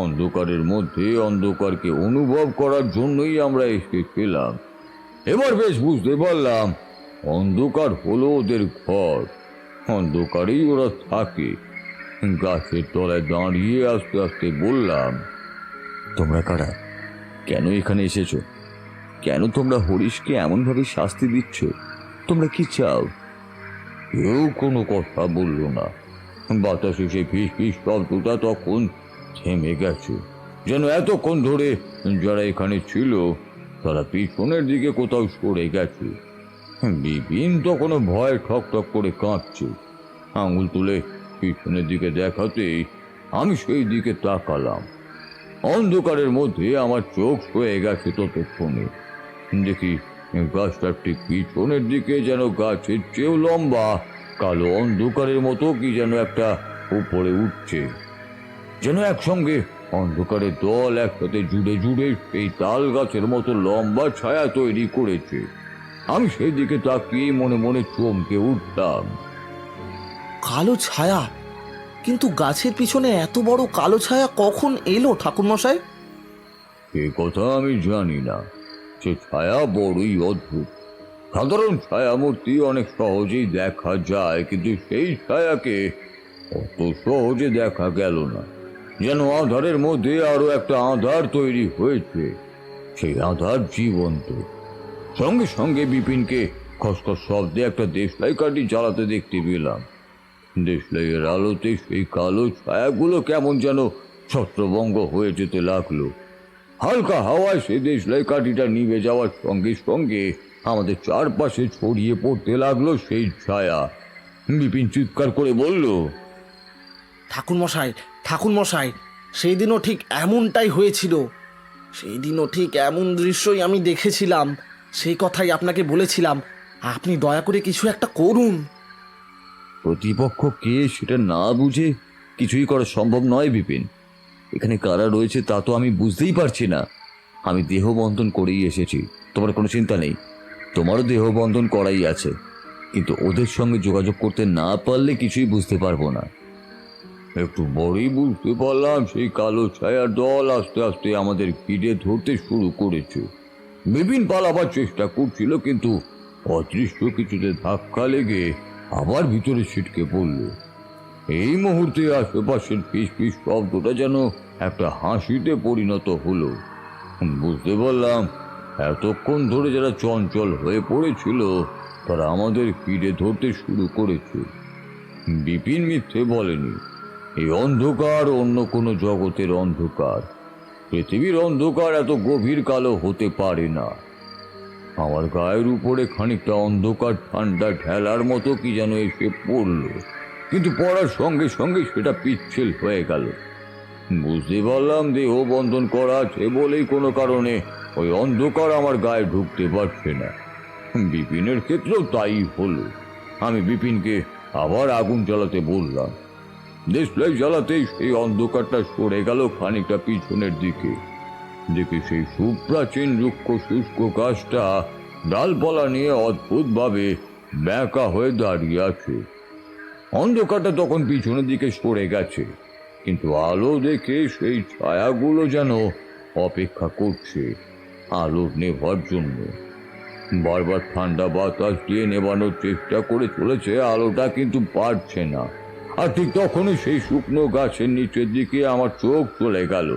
অন্ধকারের মধ্যে অন্ধকারকে অনুভব করার জন্যই আমরা এসেছিলাম। এবার বেশ বুঝতে পারলাম অন্ধকার হলো ওদের ঘর, অন্ধকারেই ওরা থাকে। গাছের তলায় দাঁড়িয়ে আস্তে আস্তে বললাম, তোমরা কারা? কেন এখানে এসেছো? কেন তোমরা হরিশকে এমনভাবে শাস্তি দিচ্ছ? তোমরা কি চাও? কেউ কোনো কথা বলল না। বাতাসে সে ফিস ফিস শব্দটা তখন থেমে গেছে, যেন এতক্ষণ ধরে যারা এখানে ছিল তারা পিছনের দিকে কোথাও সরে গেছে। বিপিন তখনও ভয় ঠক ঠক করে কাঁপছে। আঙুল তুলে পিছনের দিকে দেখাতেই আমি সেই দিকে তাকালাম। অন্ধকারের মধ্যে আমার চোখ হয়ে গেছে ততক্ষণে। দেখি গাছটার ঠিক পিছনের দিকে যেন গাছের চেয়েও লম্বা কালো অন্ধকারের মতো কি যেন একটা উপরে উঠছে, যেন একসঙ্গে অন্ধকারের দল একসাথে জুড়ে জুড়ে সেই তাল গাছের মতো লম্বা ছায়া তৈরি করেছে। আমি সেদিকে তাকিয়ে মনে মনে চমকে উঠলাম। কালো ছায়া? কিন্তু গাছের পিছনে এত বড় কালো ছায়া কখন এলো ঠাকুরমশাই? এ কথা আমি জানি না। সে ছায়া বড়ই অদ্ভুত। সাধারণ ছায়ামূর্তি অনেক সহজেই দেখা যায়, কিন্তু সেই ছায়াকে অত সহজে দেখা গেল না। যেন আধারের মধ্যে আরো একটা আধার তৈরি হয়েছে। সেই আধার জীবন্ত। সঙ্গে সঙ্গে বিপিনকে খসখস শব্দে একটা দেশলাই কাঠি জ্বালাতে দেখতে পেলাম। দেশলাইয়ের আলোতে সেই কালো ছায়াগুলো কেমন যেন ছত্রভঙ্গ হয়ে যেতে লাগলো। হালকা হাওয়ায় সেই দেশলাই কাঠিটা নিভে যাওয়ার সঙ্গে সঙ্গে আমাদের চারপাশে ছড়িয়ে পড়তে লাগলো সেই ছায়া। বিপিন চিৎকার করে বলল, ঠাকুরমশাই, ঠাকুরমশাই, সেই দিনও ঠিক এমনটাই হয়েছিল। সেই দিনও ঠিক এমন দৃশ্যই আমি দেখেছিলাম। সেই কথাই আপনাকে বলেছিলাম, আপনি দয়া করে কিছু একটা করুন। প্রতিপক্ষ কে সেটা না বুঝে কিছুই করা সম্ভব নয় বিপিন। এখানে কারা রয়েছে তা তো আমি বুঝতেই পারছি না। আমি দেহ বন্ধন করেই এসেছি, তোমার কোনো চিন্তা নেই। তোমারও দেহ বন্ধন করাই আছে, কিন্তু ওদের সঙ্গে যোগাযোগ করতে না পারলে কিছুই বুঝতে পারবো না। একটু বড়ই বুঝতে পারলাম সেই কালো ছায়ার দল আস্তে আস্তে আমাদের ঘিরে ধরতে শুরু করেছে। বিপিন পালাবার চেষ্টা করছিল, কিন্তু অদৃশ্য কিছুতে ধাক্কা লেগে আবার ভিতরে ছিটকে পড়ল। এই মুহূর্তে আশেপাশের ফিসফিস শব্দটা যেন একটা হাসিতে পরিণত হলো। বুঝতে পারলাম এতক্ষণ ধরে যারা চঞ্চল হয়ে পড়েছিল তারা আমাদের ঘিরে ধরতে শুরু করেছে। বিপিন মিথ্যে বলেনি। এই অন্ধকার অন্য কোনো জগতের অন্ধকার। পৃথিবীর অন্ধকার এত গভীর কালো হতে পারে না। আমার গায়ের উপরে খানিকটা অন্ধকার ঠান্ডা ঢেলার মতো কি যেন এসে পড়ল, কিন্তু পড়ার সঙ্গে সঙ্গে সেটা পিচ্ছিল হয়ে গেল। বুঝতে পারলাম দেহ বন্ধন করা আছে বলেই কোনো কারণে ওই অন্ধকার আমার গায়ে ঢুকতে পারছে না। বিপিনের ক্ষেত্রেও তাই হলো। আমি বিপিনকে আবার আগুন জ্বালাতে বললাম। দেশলাই জ্বালাতেই সেই অন্ধকারটা সরে গেল খানিকটা পিছনের দিকে। দেখি সেই সুপ্রাচীন রুক্ষ শুষ্ক গাছটা ডালপালা নিয়ে অদ্ভুতভাবে ব্যাকা হয়ে দাঁড়িয়ে আছে। অন্ধকারটা তখন পিছনের দিকে সরে গেছে, কিন্তু আলো দেখে সেই ছায়াগুলো যেন অপেক্ষা করছে আলো নেভার জন্য। বারবার ঠান্ডা বাতাস দিয়ে নেভানোর চেষ্টা করে চলেছে আলোটা, কিন্তু পারছে না। আর ঠিক তখনই সেই শুকনো গাছের নিচের দিকে আমার চোখ চলে গেল।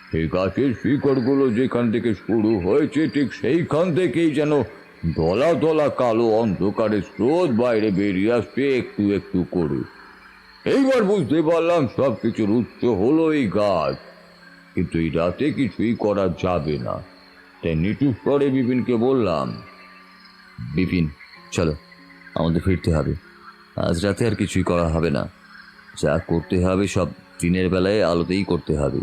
সেই গাছের শিকড়গুলো যেখান থেকে শুরু হয়েছে ঠিক সেইখান থেকেই যেন দলা দলা কালো অন্ধকারের স্রোত বাইরে বেরিয়ে আসছে একটু একটু করে। এইবার বুঝতে পারলাম সব কিছুর উৎস হলো এই গাছ। কিন্তু এই রাতে কিছুই করা যাবে না, তাই নিচু স্বরে বিপিনকে বললাম, বিপিন, চলো, আমাদের ফিরতে হবে। আজ রাতে আর কিছুই করা হবে না। যা করতে হবে সব দিনের বেলায় আলোতেই করতে হবে।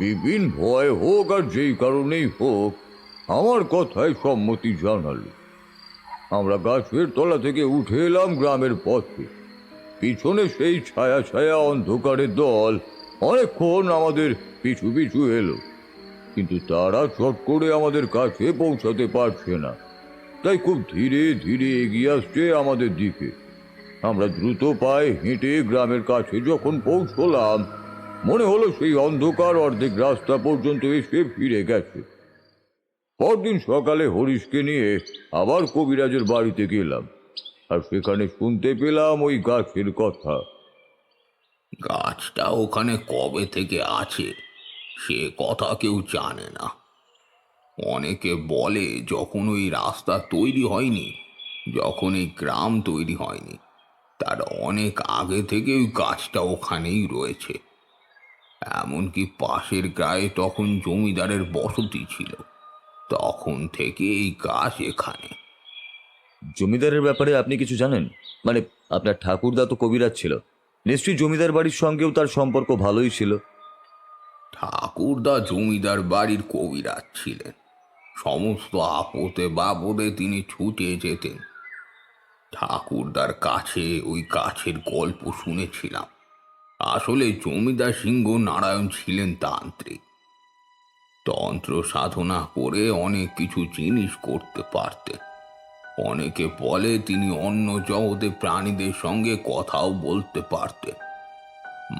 বিপিন ভয় হোক আর যেই কারণেই হোক আমার কথায় সম্মতি জানালো। আমরা গাছের তলা থেকে উঠে এলাম গ্রামের পথে। পিছনে সেই ছায়া ছায়া অন্ধকারের দল অনেকক্ষণ আমাদের পিছু পিছু এলো, কিন্তু তারা চট করে আমাদের কাছে পৌঁছাতে পারছে না। তাই খুব ধীরে ধীরে এগিয়ে আসছে আমাদের দিকে। আমরা দ্রুত পায়ে হেঁটে গ্রামের কাছে যখন পৌঁছলাম, মনে হলো সেই অন্ধকার অর্ধেক রাস্তা পর্যন্ত এসে ফিরে গেছে। পরদিন সকালে হরিশকে নিয়ে আবার কবিরাজের বাড়িতে গেলাম, আর সেখানে শুনতে পেলাম ওই গাছের কথা। গাছটা ওখানে কবে থেকে আছে সে কথা কেউ জানে না। অনেকে বলে যখন ওই রাস্তা তৈরি হয়নি, যখন এই গ্রাম তৈরি হয়নি, তার অনেক আগে থেকে ওই গাছটা ওখানেই রয়েছে। এমনকি পাশের গায়ে তখন জমিদারের বসতি ছিল, তখন থেকে এই গাছ এখানে। জমিদারের ব্যাপারে আপনি কিছু জানেন? মানে আপনার ঠাকুরদা তো কবিরাজ ছিল, নিশ্চয়ই জমিদার বাড়ির সঙ্গেও তার সম্পর্ক ভালোই ছিল। ঠাকুরদা জমিদার বাড়ির কবিরাজ ছিলেন। সমস্ত আপদে বাপদে তিনি ছুটে যেতেন। ঠাকুরদার কাছে ওই গাছের গল্প শুনেছিলাম। আসলে জমিদার সিংহ নারায়ণ ছিলেন তান্ত্রিক। তন্ত্র সাধনা করে অনেক কিছু জিনিস করতে পারতেন। অনেকে বলে তিনি অন্য জগতে প্রাণীদের সঙ্গে কথাও বলতে পারতেন।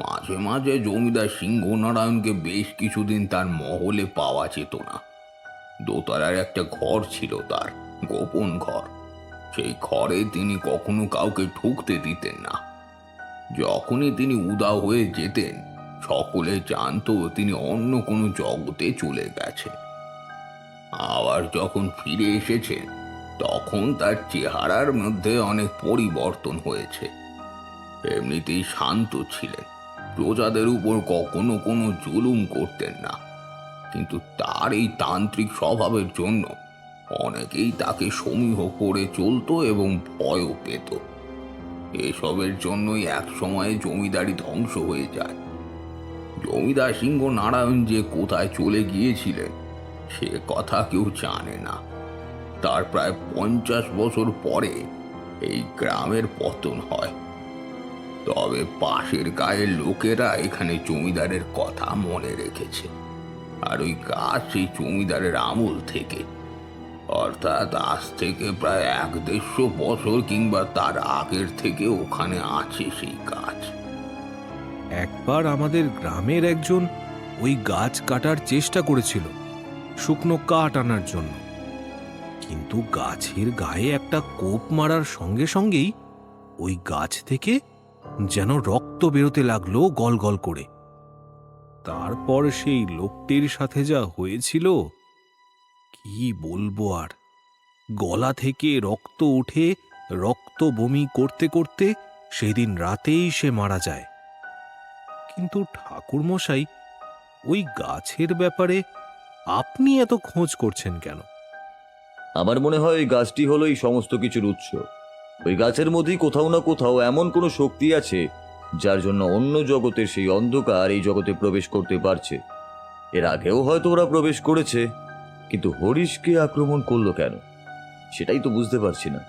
মাঝে মাঝে জমিদার সিংহ নারায়ণকে বেশ কিছুদিন তার মহলে পাওয়া যেত না। দোতলার একটা ঘর ছিল তার, গোপন ঘর। সেই ঘরে তিনি কখনো কাউকে ঢুকতে দিতেন না। যখনই তিনি উধাও হয়ে যেতেন, সকলে জানতো তিনি অন্য কোনো জগতে চলে গেছেন। আবার যখন ফিরে এসেছেন, তখন তার চেহারার মধ্যে অনেক পরিবর্তন হয়েছে। এমনিতেই শান্ত ছিলেন, প্রজাদের উপর কখনো কোনো জুলুম করতেন না। কিন্তু তার এই তান্ত্রিক স্বভাবের জন্য অনেকেই তাকে সমীহ করে চলতো এবং ভয়ও পেত। এসবের জন্যই এক সময়ে জমিদারি ধ্বংস হয়ে যায়। জমিদার সিংহ নারায়ণ যে কোথায় চলে গিয়েছিলেন সে কথা কেউ জানে না। তার প্রায় 50 বছর পরে এই গ্রামের পতন হয়। তবে পাশের গায়ের লোকেরা এখানে জমিদারের কথা মনে রেখেছে। আর ওই গাছ সেই জমিদারের আমল থেকে, অর্থাৎ আজ থেকে প্রায় 150 বছর কিংবা তার আগের থেকে ওখানে আছে সেই গাছ। একবার আমাদের গ্রামের একজন ওই গাছ কাটার চেষ্টা করেছিল শুকনো কাঠ আনার জন্য, কিন্তু গাছের গায়ে একটা কোপ মারার সঙ্গে সঙ্গেই ওই গাছ থেকে যেন রক্ত বেরোতে লাগলো গল গল করে। তারপর সেই লোকটির সাথে যা হয়েছিল কি বলবো আর। গলা থেকে রক্ত উঠে রক্ত বমি করতে করতে সেদিন রাতেই সে মারা যায়। কিন্তু ঠাকুরমশাই, ওই গাছের ব্যাপারে আপনি এত খোঁজ করছেন কেন? আমার মনে হয় ওই গাছটি হলো এই সমস্ত কিছুর উৎস। ওই গাছের মধ্যেই কোথাও না কোথাও এমন কোনো শক্তি আছে যার জন্য অন্য জগতের সেই অন্ধকার এই জগতে প্রবেশ করতে পারছে। এর আগেও হয়তো ওরা প্রবেশ করেছে, কিন্তু হরিশকে আক্রমণ করলো কেন সেটাই তো বুঝতে পারছি না।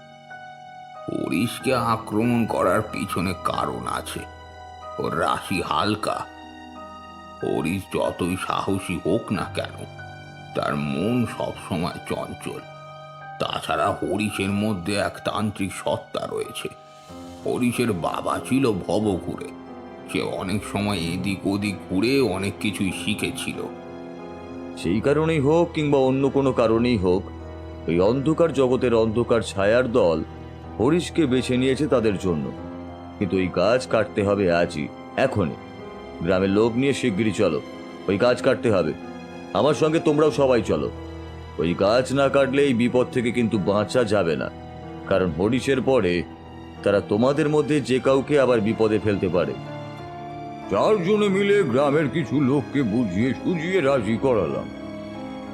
হরিশকে আক্রমণ করার পিছনে কারণ আছে। ওর রাশি হালকা। হরিশ যতই সাহসী হোক না কেন, তার মন সবসময় চঞ্চল। তাছাড়া হরিশের মধ্যে এক তান্ত্রিক সত্তা রয়েছে। হরিশের বাবা ছিল ভবঘুরে। সে অনেক সময় এদিক ওদিক ঘুরে অনেক কিছুই শিখেছিল। সেই কারণেই হোক কিংবা অন্য কোনো কারণেই হোক, ওই অন্ধকার জগতের অন্ধকার ছায়ার দল হরিশকে বেছে নিয়েছে তাদের জন্য। কিন্তু ওই গাছ কাটতে হবে আজই, এখনই। গ্রামের লোক নিয়ে শিগগিরই চলো, ওই গাছ কাটতে হবে। আমার সঙ্গে তোমরাও সবাই চলো। ওই গাছ না কাটলে এই বিপদ থেকে কিন্তু বাঁচা যাবে না, কারণ হরিশের পরে তারা তোমাদের মধ্যে যে কাউকে আবার বিপদে ফেলতে পারে। 4 জনে মিলে গ্রামের কিছু লোককে বুঝিয়ে সুঝিয়ে রাজি করালাম।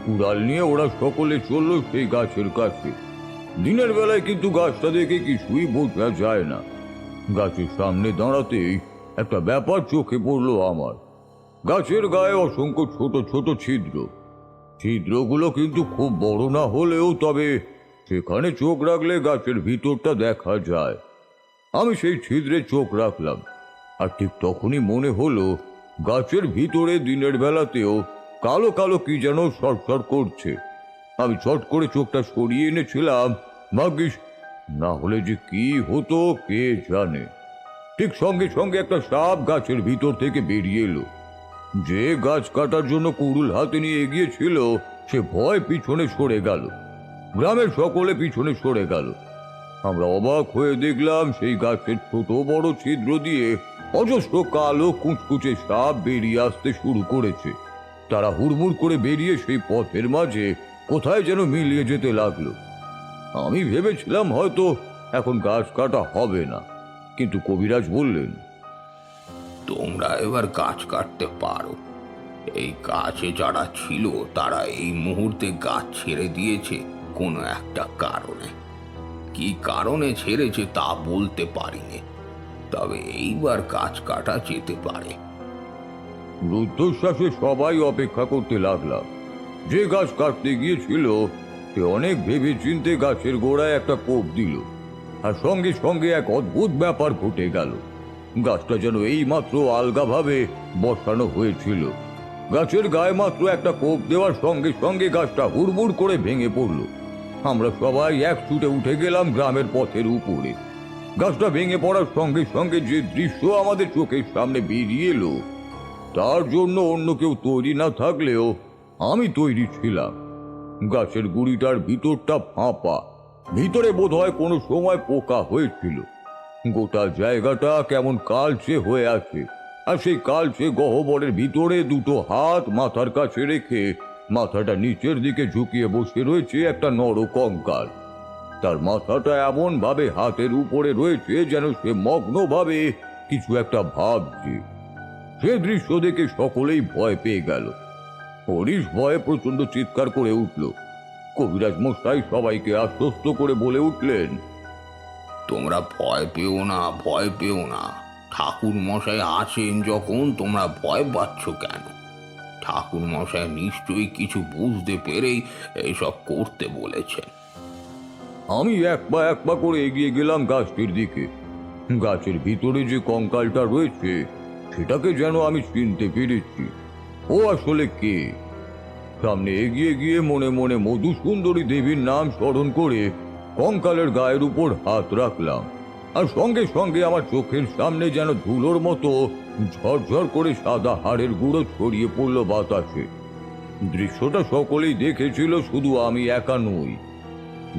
কুড়াল নিয়ে ওরা সকলে চলল সেই গাছের কাছে। দিনের বেলায় কিন্তু গাছটা দেখে কিছুই বোঝা যায় না। গাছের সামনে দাঁড়াতেই একটা ব্যাপার চোখে পড়লো আমার। গাছের গায়ে অসংখ্য ছোট ছোট ছিদ্র। ছিদ্রগুলো কিন্তু খুব বড় না হলেও তবে সেখানে চোখ রাখলে গাছের ভিতরটা দেখা যায়। আমি সেই ছিদ্রে চোখ রাখলাম, আর ঠিক তখনই মনে হলো গাছের ভিতরে দিনের বেলাতেও কালো কালো কি যেন সরসর করছে। আমি চট করে চোখটা সরিয়ে এনেছিলাম, ভাগ্যিস, না হলে যে কি হতো কে জানে। ঠিক সঙ্গে সঙ্গে একটা সাপ গাছের ভিতর থেকে বেরিয়ে এলো। যে গাছ কাটার জন্য কুড়ুল হাতে নিয়ে এগিয়েছিল সে ভয় পিছনে সরে গেল। গ্রামের সকলে পিছনে সরে গেল। আমরা অবাক হয়ে দেখলাম সেই গাছের ছোট বড় ছিদ্র দিয়ে অজস্র কালো কুচকুচে সাপ বেরিয়ে আসতে শুরু করেছে। তারা হুড়মুড় করে বেরিয়ে সেই পথের মাঝে কোথায় যেন মিলিয়ে যেতে লাগলো। আমি ভেবেছিলাম হয়তো এখন গাছ কাটা হবে না, কিন্তু কবিরাজ বললেন, তোমরা এবার গাছ কাটতে পারো। এই গাছে যারা ছিল তারা এই মুহূর্তে গাছ ছেড়ে দিয়েছে কোনো একটা কারণে। কি কারণে ছেড়েছে তা বলতে পারিনি, তবে এইবার গাছ কাটা যেতে পারে। রুদ্ধশ্বাসে সবাই অপেক্ষা করতে লাগলাম। যে গাছ কাটতে গিয়েছিল সে অনেক ভেবে চিনতে গাছের গোড়ায় একটা কোপ দিল, আর সঙ্গে সঙ্গে এক অদ্ভুত ব্যাপার ঘটে গেল। গাছটা যেন এই মাত্র আলগাভাবে বসানো হয়েছিল। গাছের গায়ে মাত্র একটা কোপ দেওয়ার সঙ্গে সঙ্গে গাছটা হুড়মুড় করে ভেঙে পড়ল। আমরা সবাই এক ছুটে উঠে গেলাম গ্রামের পথের উপরে। গাছটা ভেঙে পড়ার সঙ্গে সঙ্গে যে দৃশ্য আমাদের চোখের সামনে বেরিয়ে এলো, তার জন্য অন্য কেউ তৈরি না থাকলেও আমি তৈরি ছিলাম। গাছের গুড়িটার ভিতরটা ফাঁপা, ভিতরে বোধহয় কোনো সময় পোকা হয়েছিল। গোটা জায়গাটা কেমন কালচে হয়ে আছে, আর সেই কালচে গহ্বরের ভিতরে দুটো হাত মাথার কাছে রেখে মাথাটা নিচের দিকে ঝুঁকিয়ে বসে রয়েছে একটা নর কঙ্কাল। তার মাথাটা এমন ভাবে হাতের উপরে রয়েছে যেন সে মগ্নভাবে কিছু একটা ভাবছে। সে দৃশ্য দেখে সকলেই ভয় পেয়ে গেল। হরিশ ভয়ে প্রচন্ড চিৎকার করে উঠল। কবিরাজ মশাই সবাইকে আশ্বস্ত করে বলে উঠলেন, তোমরা ভয় পেও না, ভয় পেও না। ঠাকুর মশাই আছেন যখন তোমরা ভয় পাচ্ছ কেন? ঠাকুর মশাই নিশ্চয়ই কিছু বুঝতে পেরেই এইসব করতে বলেছেন। আমি এক পা করে এগিয়ে গেলাম গাছটির দিকে। গাছের ভিতরে যে কঙ্কালটা রয়েছে সেটাকে যেন আমি চিনতে পেরেছি। ও আসলে কে? সামনে এগিয়ে গিয়ে মনে মনে মধুসুন্দরী দেবীর নাম স্মরণ করে কঙ্কালের গায়ের উপর হাত রাখলাম, আর সঙ্গে সঙ্গে আমার চোখের সামনে যেন ধুলোর মতো ঝরঝর করে সাদা হাড়ের গুঁড়ো ছড়িয়ে পড়ল বাতাসে। দৃশ্যটা সকলেই দেখেছিল, শুধু আমি একা নই।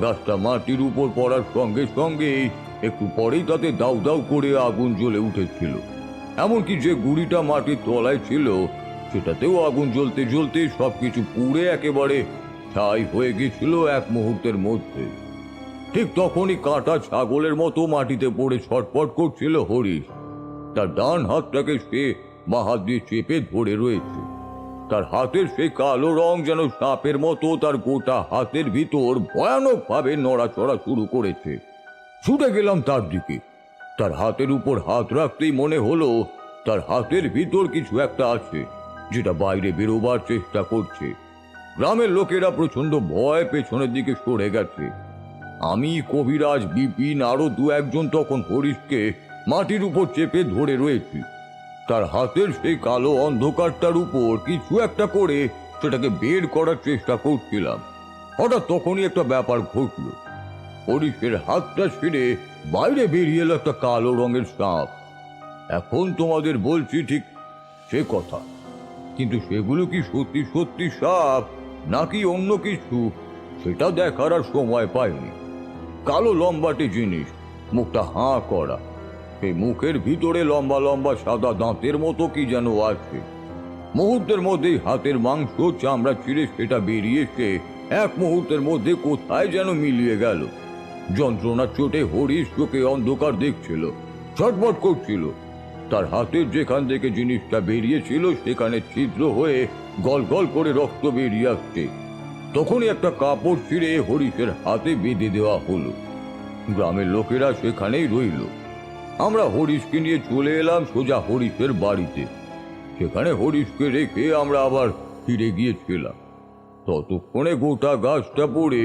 গাছটা মাটির উপর পড়ার সঙ্গে সঙ্গে একটু পরেই তাতে দাউ দাউ করে আগুন জ্বলে উঠেছিল। এমনকি যে গুড়িটা মাটির তলায় ছিল সেটাতেও আগুন জ্বলতে জ্বলতে সবকিছু পুড়ে একেবারে ছাই হয়ে গেছিল এক মুহূর্তের মধ্যে। ঠিক তখনই কাটা ছাগলের মতো মাটিতে পড়ে ছটফট করছিল হরিশ। তার ডান হাতটাকে সে বাঁ হাত দিয়ে চেপে ধরে রয়েছে। তার হাতের সেই কালো রং যেন সাপের মতো তার গোটা হাতের ভিতর ভয়ানক ভাবে নড়াচড়া শুরু করেছে। ছুটে গেলাম তার দিকে। তার হাতের উপর হাত রাখতেই মনে হলো তার হাতের ভিতর কিছু একটা আছে, যেটা বাইরে বেরোবার চেষ্টা করছে। গ্রামের লোকেরা প্রচন্ড ভয় পেছনের দিকে সরে গেছে। আমি, কবিরাজ, বিপিন আরো দু একজন তখন হরিশকে মাটির উপর চেপে ধরে রয়েছি। তার হাতের সেই কালো অন্ধকারটার উপর কিছু একটা করে সেটাকে বের করার চেষ্টা করছিলাম। হঠাৎ তখনই একটা ব্যাপার ঘটল। হরিশের হাতটা ছিঁড়ে বাইরে বেরিয়ে এলো একটা কালো রঙের সাপ। এখন তোমাদের বলছি ঠিক সে কথা, কিন্তু সেগুলো কি সত্যি সত্যি সাপ নাকি অন্য কিছু সেটা দেখার আর সময় পাইনি। কালো লম্বাটে জিনিস, মুখটা হাঁ করা। সেই মুখের ভিতরে লম্বা লম্বা সাদা দাঁতের মতো কি যেন আছে। মুহূর্তের মধ্যেই হাতের মাংস চামড়া ছিঁড়ে সেটা বেরিয়ে এসে এক মুহূর্তের মধ্যে কোথায় যেন মিলিয়ে গেল। যন্ত্রণার চোটে হরিশ চোখে অন্ধকার দেখছিল, ছটফট করছিল। তার হাতের যেখান থেকে জিনিসটা বেরিয়েছিল সেখানে ছিদ্র হয়ে গল গল করে রক্ত বেরিয়ে আসছে। তখনই একটা কাপড় ছিঁড়ে হরিশের হাতে বেঁধে দেওয়া হলো। গ্রামের লোকেরা সেখানেই রইল। আমরা হরিশকে নিয়ে চলে এলাম সোজা হরিশের বাড়িতে। সেখানে হরিশকে রেখে আমরা আবার ফিরে গিয়েছিলাম। ততক্ষণে গোটা গাছটা পড়ে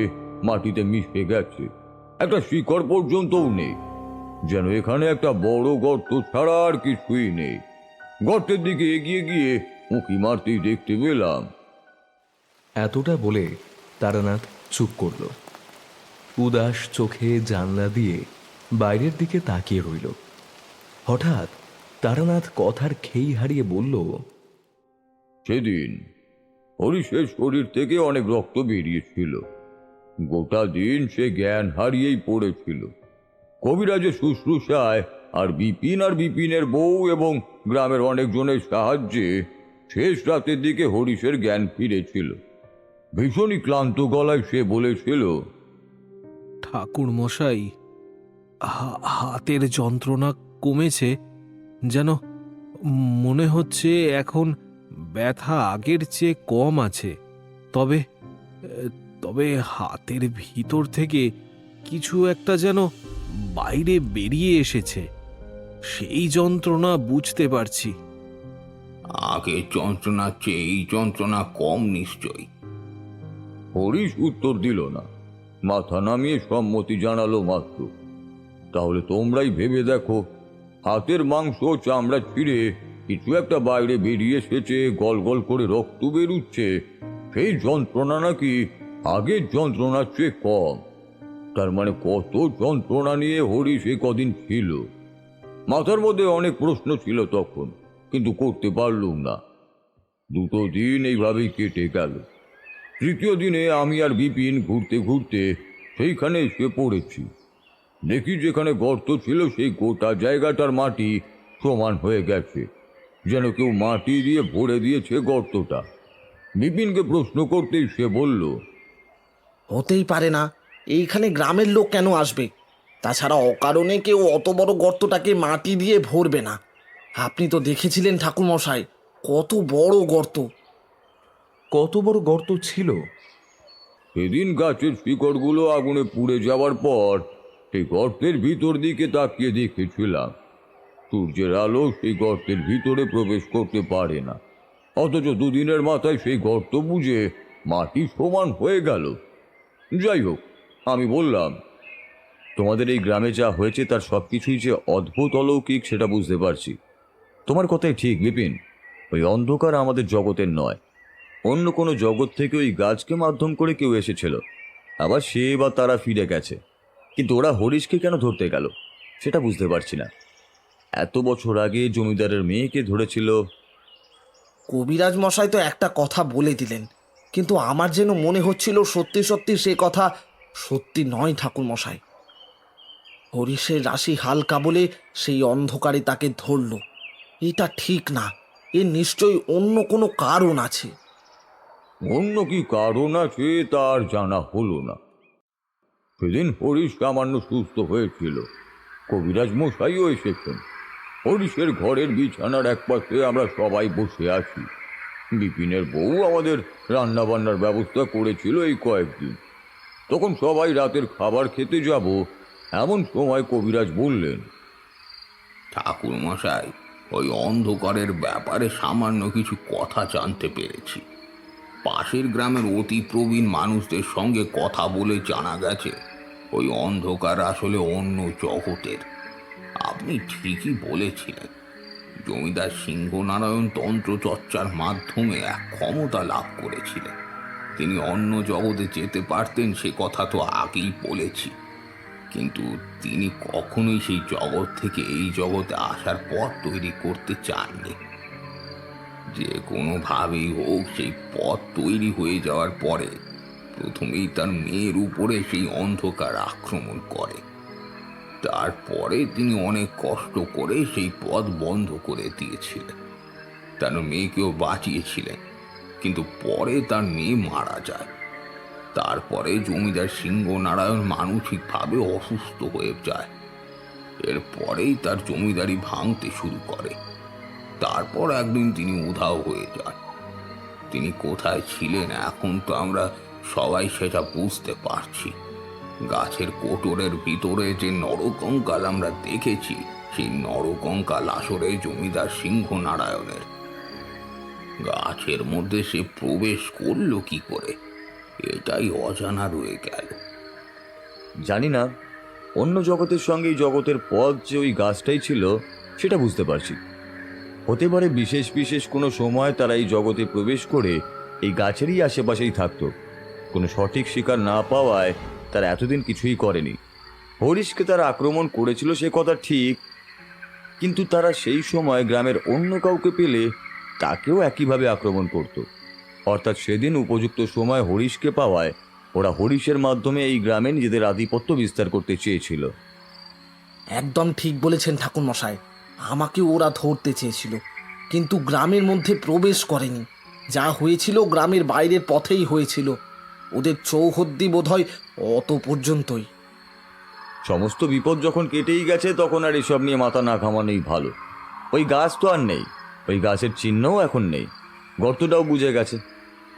মাটিতে মিশে গেছে, একটা শিকড় পর্যন্তও নেই। যেন এখানে একটা বড় গর্ত ছাড়া আর কিছুই নেই। গর্তের দিকে এগিয়ে গিয়ে উঁকি মারতেই দেখতে পেলাম। এতটা বলে তারানাথ চুপ করল। উদাস চোখে জানলা দিয়ে বাইরের দিকে তাকিয়ে রইল। হঠাৎ তারানাথ কথার খেই হারিয়ে বলল, সেদিন হরিশের শরীর থেকে অনেক রক্ত বেরিয়েছিল। গোটা দিন সে জ্ঞান হারিয়েই পড়েছিল। কবিরাজের শুশ্রূষায় আর বিপিনের বউ এবং গ্রামের অনেকজনের সাহায্যে শেষ রাতের দিকে হরিশের জ্ঞান ফিরেছিল। ভীষণই ক্লান্ত গলায় সে বলেছিল, ঠাকুর মশাই, হাতের যন্ত্রণা কমেছে, যেন মনে হচ্ছে এখন ব্যথা আগের চেয়ে কম আছে। তবে তবে হাতের ভিতর থেকে কিছু একটা যেন বাইরে বেরিয়ে এসেছে, সেই যন্ত্রণা বুঝতে পারছি। আগের যন্ত্রণার চেয়ে এই যন্ত্রণা কম নিশ্চয়ই। হরিশ উত্তর দিল না, মাথা নামিয়ে সম্মতি জানালো মাত্র। তাহলে তোমরাই ভেবে দেখো, হাতের মাংস চামড়া ছিঁড়ে কিছু একটা বাইরে বেরিয়ে এসেছে, গল গল করে রক্ত বেরুচ্ছে। সেই যন্ত্রণা নাকি আগের যন্ত্রণার চেয়ে কম। তার মানে কত যন্ত্রণা নিয়ে হরিশ এ কদিন ছিল। মাথার মধ্যে অনেক প্রশ্ন ছিল তখন, কিন্তু করতে পারলুম না। 2 দিন এইভাবেই কেটে গেল। 3য় দিনে আমি আর বিপিন ঘুরতে ঘুরতে সেইখানে এসে পড়েছি। দেখি যেখানে গর্ত ছিল সেই গোটা জায়গাটার মাটি সমান হয়ে গেছে, যেন কেউ মাটি দিয়ে ভরে দিয়েছে গর্তটা। বিপিনকে প্রশ্ন করতেই সে বলল, হতেই পারে না, এইখানে গ্রামের লোক কেন আসবে? তাছাড়া অকারণে কেউ অত বড় গর্তটাকে মাটি দিয়ে ভরবে না। আপনি তো দেখেছিলেন ঠাকুরমশাই, কত বড় গর্ত। কত বড় গর্ত ছিল? সেদিন গাছের শিকড়গুলো আগুনে পুড়ে যাওয়ার পর সেই গর্তের ভিতর দিকে তাকিয়ে দেখেছিলাম। সূর্যের আলো সেই গর্তের ভিতরে প্রবেশ করতে পারে না, অথচ 2 দিনের মাথায় সেই গর্ত বুঝে মাটি সমান হয়ে গেল। যাই হোক, আমি বললাম, তোমাদের এই গ্রামে যা হয়েছে তার সবকিছুই যে অদ্ভুত অলৌকিক সেটা বুঝতে পারছি। তোমার কথাই ঠিক বিপিন, ওই অন্ধকার আমাদের জগতের নয়, অন্য কোনো জগৎ থেকে ওই গাছকে মাধ্যম করে কেউ এসেছিল, আবার সে বা তারা ফিরে গেছে। কিন্তু ওরা হরিশকে কেন ধরতে গেল সেটা বুঝতে পারছি না। এত বছর আগে জমিদারের মেয়েকে ধরেছিল। কবিরাজ মশাই তো একটা কথা বলে দিলেন, কিন্তু আমার যেন মনে হচ্ছিল সত্যি সত্যি সে কথা সত্যি নয় ঠাকুরমশাই। হরিশের রাশি হালকা বলে সেই অন্ধকারে তাকে ধরল, এটা ঠিক না। এর নিশ্চয়ই অন্য কোনো কারণ আছে। অন্য কি কারণ আছে তার জানা হলো না। সেদিন হরিশ সামান্য সুস্থ হয়েছিল। কবিরাজ মশাইও এসেছেন। হরিশের ঘরের বিছানার একপাশে আমরা সবাই বসে আছি। বিপিনের বউ আমাদের রান্না বান্নার ব্যবস্থা করেছিল এই কয়েকদিন। তখন সবাই রাতের খাবার খেতে যাব, এমন সময় কবিরাজ বললেন, ঠাকুর মশাই, ওই অন্ধকারের ব্যাপারে সামান্য কিছু কথা জানতে পেরেছি। পাশের গ্রামের অতি প্রবীণ মানুষদের সঙ্গে কথা বলে জানা গেছে ওই অন্ধকার আসলে অন্য জগতের। আপনি ঠিকই বলেছিলেন, জমিদার সিংহনারায়ণ তন্ত্রচর্চার মাধ্যমে এক ক্ষমতা লাভ করেছিলেন। তিনি অন্য জগতে যেতে পারতেন সে কথা তো আগেই বলেছি, কিন্তু তিনি কখনোই সেই জগৎ থেকে এই জগতে আসার পথ তৈরি করতে চাননি। যে কোনোভাবেই হোক সেই পথ তৈরি হয়ে যাওয়ার পরে প্রথমেই তার মেয়ের উপরে সেই অন্ধকার আক্রমণ করে। তারপরে তিনি অনেক কষ্ট করে সেই পথ বন্ধ করে দিয়েছিলেন। তার মেয়েকেও বাঁচিয়েছিলেন, কিন্তু পরে তার মেয়ে মারা যায়। তারপরে জমিদার সিংহনারায়ণ মানসিকভাবে অসুস্থ হয়ে যায়। এরপরেই তার জমিদারি ভাঙতে শুরু করে। তারপর একদিন তিনি উধাও হয়ে যান। তিনি কোথায় ছিলেন এখন তো আমরা সবাই সেটা বুঝতে পারছি। গাছের কোটরের ভিতরে যে নরকঙ্কাল আমরা দেখেছি, সেই নরকঙ্কাল আসলে জমিদার সিংহনারায়ণের। গাছের মধ্যে সে প্রবেশ করলো কি করে, এটাই অজানা রয়ে গেল। জানি না, অন্য জগতের সঙ্গে এই জগতের পথ যে ওই গাছটাই ছিল সেটা বুঝতে পারছি। হতে পারে বিশেষ বিশেষ কোনো সময় তারা এই জগতে প্রবেশ করে এই গাছেরই আশেপাশেই থাকতো। কোনো সঠিক শিকার না পাওয়ায় তারা এতদিন কিছুই করেনি। হরিশকে তারা আক্রমণ করেছিল সে কথা ঠিক, কিন্তু তারা সেই সময় গ্রামের অন্য কাউকে পেলে তাকেও একইভাবে আক্রমণ করত। অর্থাৎ সেদিন উপযুক্ত সময় হরিশকে পাওয়ায় ওরা হরিশের মাধ্যমে এই গ্রামে নিজেদের আধিপত্য বিস্তার করতে চেয়েছিল। একদম ঠিক বলেছেন ঠাকুরমশাই, আমাকে ওরা ধরতে চেয়েছিল, কিন্তু গ্রামের মধ্যে প্রবেশ করেনি। যা হয়েছিল গ্রামের বাইরের পথেই হয়েছিল। ওদের চৌহদ্দি বোধহয় অত পর্যন্তই। সমস্ত বিপদ যখন কেটেই গেছে তখন আর এসব নিয়ে মাথা না ঘামানোই ভালো। ওই গাছ তো আর নেই, ওই গাছের চিহ্নও এখন নেই, গর্তটাও বুঝে গেছে।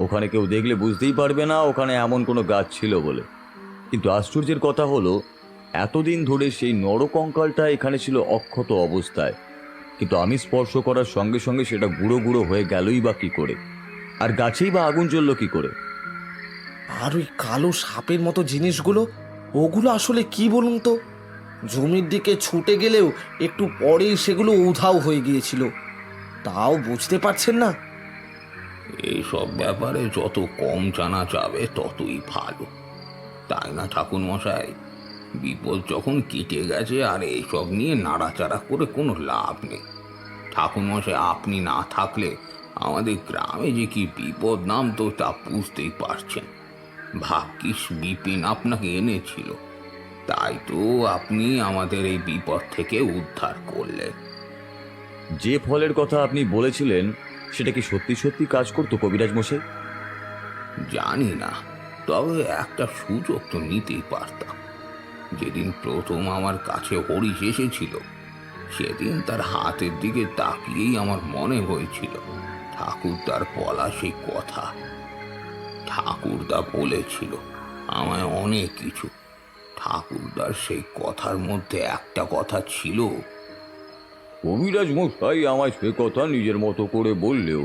ওখানে কেউ দেখলে বুঝতেই পারবে না ওখানে এমন কোনো গাছ ছিল বলে। কিন্তু আশ্চর্যের কথা হলো, এতদিন ধরে সেই নরকঙ্কালটা এখানে ছিল অক্ষত অবস্থায়, কিন্তু আমি স্পর্শ করার সঙ্গে সঙ্গে সেটা গুঁড়ো গুঁড়ো হয়ে গেলই বা কী করে? আর গাছেই বা আগুন জ্বলল কী করে? আর ওই কালো সাপের মতো জিনিসগুলো, ওগুলো আসলে কি বলুন তো? জমির দিকে ছুটে গেলেও একটু পরেই সেগুলো উধাও হয়ে গিয়েছিল। তাও বুঝতে পারছেন না? এইসব ব্যাপারে যত কম জানা যাবে ততই ভালো, তাই না ঠাকুর মশাই? বিপদ যখন কেটে গেছে আর এইসব নিয়ে নাড়াচাড়া করে কোনো লাভ নেই। ঠাকুর মশাই, আপনি না থাকলে আমাদের গ্রামে যে কি বিপদ নামতো তা বুঝতেই পারছেন। ভাগ্যিস বিপিন আপনাকে এনেছিল, তাই তো আপনি আমাদের এই বিপদ থেকে উদ্ধার করলেন। যে ফলের কথা আপনি বলেছিলেন সেটা কি সত্যি সত্যি কাজ করতো কবিরাজ মশাই? জানি না, তবে একটা সুযোগ তো নিতেই পারতাম। যেদিন প্রথম আমার কাছে হরিশ এসেছিল সেদিন তার হাতের দিকে তাকিয়েই আমার মনে হয়েছিল ঠাকুরদার বলা সেই কথা। ঠাকুরদা বলেছিল আমায় অনেক কিছু। ঠাকুরদার সেই কথার মধ্যে একটা কথা ছিল, কবিরাজ মশাই আমায় সে কথা নিজের মতো করে বললেও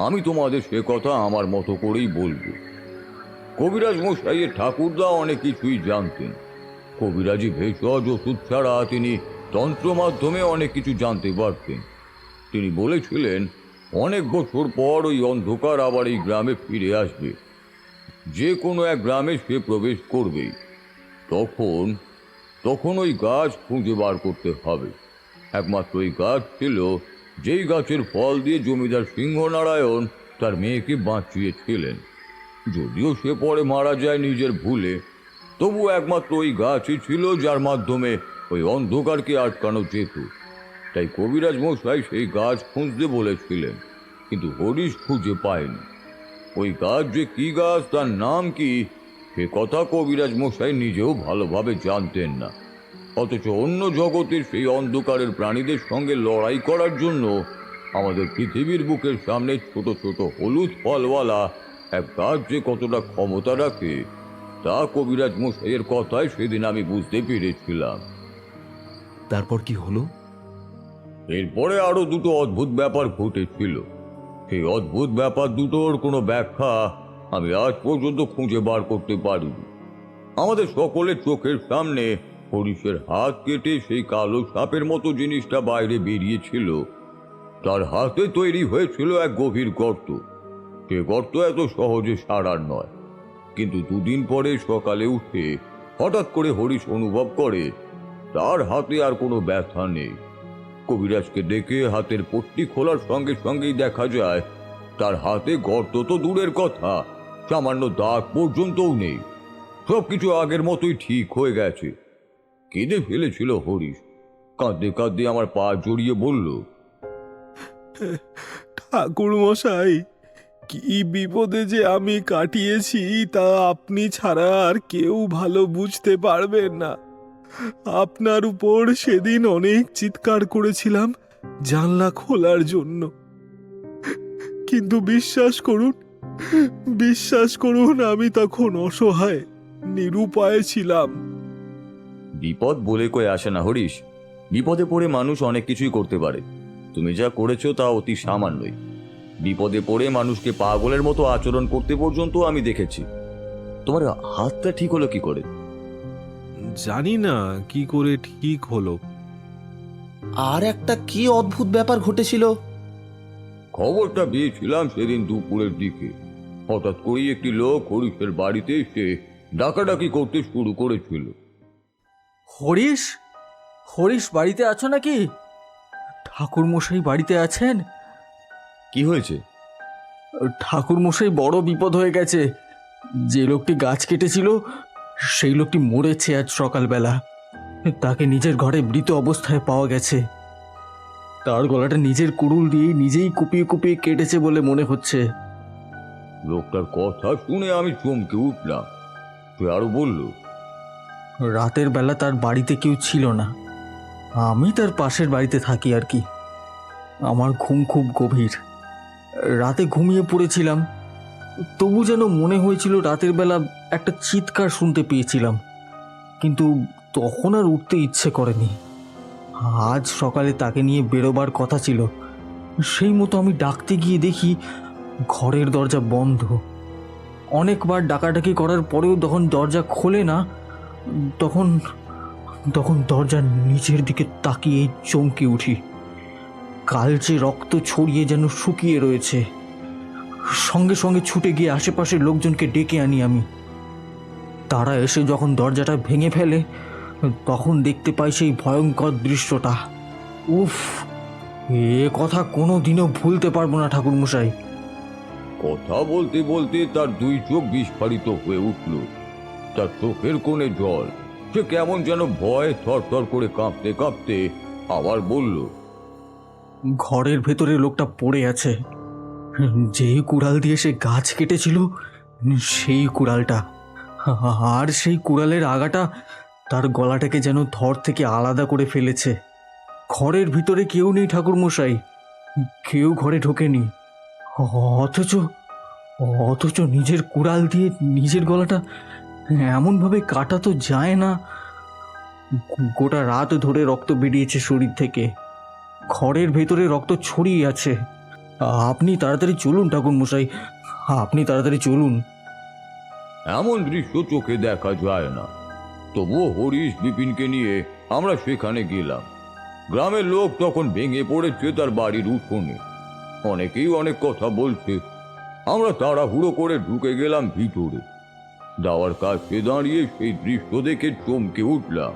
আমি তোমাদের সে কথা আমার মতো করেই বলবো। কবিরাজ মশাইয়ের ঠাকুরদা অনেক কিছুই জানতেন। কবিরাজি ভেষজ ওষুধ ছাড়া তিনি তন্ত্র মাধ্যমে অনেক কিছু জানতে পারতেন। তিনি বলেছিলেন অনেক বছর পর ওই অন্ধকার আবার এই গ্রামে ফিরে আসবে। যে কোনো এক গ্রামে সে প্রবেশ করবেই। তখন ওই গাছ খুঁজে বার করতে হবে। একমাত্র ওই গাছ ছিল যেই গাছের ফল দিয়ে জমিদার সিংহনারায়ণ তার মেয়েকে বাঁচিয়েছিলেন। যদিও সে পরে মারা যায় নিজের ভুলে, তবু একমাত্র ওই গাছই ছিল যার মাধ্যমে ওই অন্ধকারকে আটকানো যেত। তাই কবিরাজ মশাই সেই গাছ খুঁজতে বলেছিলেন, কিন্তু হরিশ খুঁজে পায়নি। ওই গাছ যে কি গাছ, তার নাম কি, সে কথা কবিরাজ মশাই নিজেও ভালোভাবে জানতেন না। অথচ অন্য জগতের সেই অন্ধকারের প্রাণীদের সঙ্গে লড়াই করার জন্য আমাদের পৃথিবীর বুকের সামনে ছোট ছোট হলুদ ফলওয়ালা এক গাছ যে কতটা ক্ষমতা রাখে তা কবিরাজ মশাইয়ের কথায় সেদিন আমি বুঝতে পেরেছিলাম। তারপর কি হলো? এরপরে আরো দুটো অদ্ভুত ব্যাপার ঘটেছিল। সেই অদ্ভুত ব্যাপার দুটোর কোনো ব্যাখ্যা আমি আজ পর্যন্ত খুঁজে বার করতে পারিনি। আমাদের সকলের চোখের সামনে হরিশের হাত কেটে সেই কালো সাপের মতো জিনিসটা বাইরে বেরিয়েছিল। তার হাতে তৈরি হয়েছিল এক গভীর গর্ত। সে গর্ত এত সহজে সারার নয়। কিন্তু দুদিন পরে সকালে উঠে হঠাৎ করে হরিশ অনুভব করে তার হাতে আর কোনো ব্যথা নেই। কবিরাজকে ডেকে হাতের পট্টি খোলার সঙ্গে সঙ্গেই দেখা যায় তার হাতে গর্ত তো দূরের কথা, সামান্য দাগ পর্যন্তও নেই। সবকিছু আগের মতোই ঠিক হয়ে গেছে। কেঁদে ফেলেছিল হরিশ। কাঁদতে কাঁদতে আমার পা জড়িয়ে বলল, ঠাকুর মশাই, কি বিপদে যে আমি কাটিয়েছি তা আপনি ছাড়া আর কেউ ভালো বুঝতে পারবেন না। আপনার উপর সেদিন অনেক চিৎকার করেছিলাম জানলা খোলার জন্য, কিন্তু বিশ্বাস করুন আমি তখন অসহায় নিরুপায় ছিলাম। বিপদ বলে কয়ে আসে না হরিশ। বিপদে পড়ে মানুষ অনেক কিছুই করতে পারে। তুমি যা করেছো তা অতি সামান্যই। বিপদে পড়ে মানুষকে পাগলের মতো আচরণ করতে পর্যন্ত আমি দেখেছি। তোমার হাতটা ঠিক হলো কি করে? জানি না কি করে ঠিক হলো। আর একটা কি অদ্ভুত ব্যাপার ঘটেছিল। খবরটা পেয়েছিলাম সেদিন দুপুরের দিকে। হঠাৎ করেই একটি লোক হরিশের বাড়িতে এসে ডাকাডাকি করতে শুরু করেছিল। হরিশ, হরিশ বাড়িতে আছো নাকি? ঠাকুর মশাই বাড়িতে আছেন? কি হয়েছে? ঠাকুর মশাই বড় বিপদ হয়ে গেছে। যে লোকটি গাছ কেটেছিল সেই লোকটি মরেছে আজ সকালবেলা। তাকে নিজের ঘরে মৃত অবস্থায় পাওয়া গেছে। তার গলাটা নিজের কুড়ুল দিয়ে নিজেই কুপিয়ে কুপিয়ে কেটেছে বলে মনে হচ্ছে। লোকটার কথা শুনে আমি চমকে উঠলাম। সে আরো বলল, রাতের বেলা তার বাড়িতে কেউ ছিল না। আমি তার পাশের বাড়িতে থাকি আর কি। আমার ঘুম খুব গভীর। রাতে ঘুমিয়ে পড়েছিলাম, তবু যেন মনে হয়েছিল রাতের বেলা একটা চিৎকার শুনতে পেয়েছিলাম, কিন্তু তখন আর উঠতে ইচ্ছে করেনি। আজ সকালে তাকে নিয়ে বেরোবার কথা ছিল। সেই মতো আমি ডাকতে গিয়ে দেখি ঘরের দরজা বন্ধ। অনেকবার ডাকাডাকি করার পরেও যখন দরজা খোলে না, তখন তখন দরজার নিচের দিকে তাকিয়ে চমকে উঠি। কালচে রক্ত ছড়িয়ে যেন শুকিয়ে রয়েছে। সঙ্গে সঙ্গে ছুটে গিয়ে আশেপাশের লোকজনকে ডেকে আনি আমি। তারা এসে যখন দরজাটা ভেঙে ফেলে তখন দেখতে পাই সেই ভয়ঙ্কর দৃশ্যটা। উফ, এ কথা কোনো দিনও ভুলতে পারবো না ঠাকুরমশাই। কথা বলতে বলতে তার দুই চোখ বিস্ফারিত হয়ে উঠল। তার চোখের কোণে জল। সে কেমন যেন ভয়ে থরথর করে কাঁপতে কাঁপতে আবার বলল, ঘরের ভেতরে লোকটা পড়ে আছে। যেই কুড়াল দিয়ে সে গাছ কেটেছিল সেই কুড়ালটা, আর সেই কুড়ালের আগাটা তার গলাটাকে যেন ধর থেকে আলাদা করে ফেলেছে। ঘরের ভিতরে কেউ নেই ঠাকুরমশাই, কেউ ঘরে ঢোকেনি। অথচ অথচ নিজের কুড়াল দিয়ে নিজের গলাটা এমনভাবে কাটা তো যায় না। গোটা রাত ধরে রক্ত বেরিয়েছে শরীর থেকে, ঘরের ভেতরে রক্ত ছড়িয়ে আছে। আপনি তাড়াতাড়ি চলুন ঠাকুরমশাই, আপনি তাড়াতাড়ি চলুন। এমন দৃশ্য চোখে দেখা যায় না। তবুও হরিশ বিপিনকে নিয়ে আমরা সেখানে গেলাম। গ্রামের লোক তখন ভেঙে পড়েছে তার বাড়ির উঠোনে। অনেকেই অনেক কথা বলছে। আমরা তাড়াহুড়ো করে ঢুকে গেলাম ভিতরে। যাওয়ার কাছে দাঁড়িয়ে সেই দৃশ্য দেখে চমকে উঠলাম।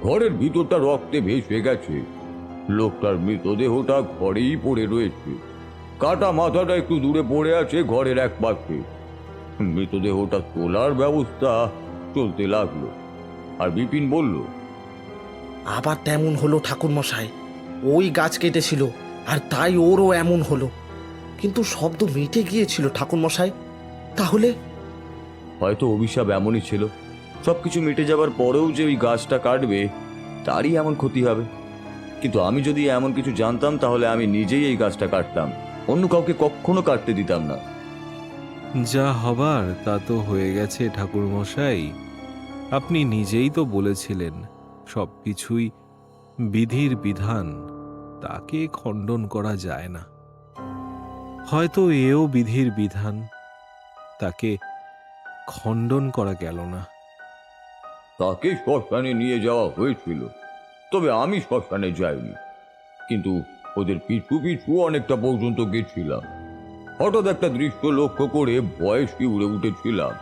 ঘরের ভিতরটা রক্তে ভেসে গেছে। লোকটার মৃতদেহটা ঘরেই পড়ে রয়েছে। কাটা মাথাটা একটু দূরে পড়ে আছে ঘরের এক পাশে। মৃতদেহটা তোলার ব্যবস্থা চলতে লাগলো। আর বিপিন বলল, আবার তেমন হলো ঠাকুরমশাই, ওই গাছ কেটেছিল আর তাই ওরও এমন হলো। কিন্তু শব্দ মিটে গিয়েছিল ঠাকুরমশাই। তাহলে হয়তো অভিশাপ এমনই ছিল, সবকিছু মিটে যাবার পরেও যে ওই গাছটা কাটবে তারই এমন ক্ষতি হবে। কিন্তু আমি যদি এমন কিছু জানতাম তাহলে আমি নিজেই এই গাছটা কাটতাম, অন্য কাউকে কখনো কাটতে দিতাম না। যা হবার তা তো হয়ে গেছে ঠাকুরমশাই। আপনি নিজেই তো বলেছিলেন সব কিছুই বিধির বিধান, তাকে খণ্ডন করা যায় না। হয়তো এও বিধির বিধান, তাকে খণ্ডন করা গেল না। তাকে শ্মশানে নিয়ে যাওয়া হয়েছিল, তবে আমি শ্মশানে যাইনি। কিন্তু ওদের পিছু পিছু অনেকটা পর্যন্ত গেছিলাম। হঠাৎ একটা দৃশ্য লক্ষ্য করে ভয়ে শিউরে উঠেছিলাম।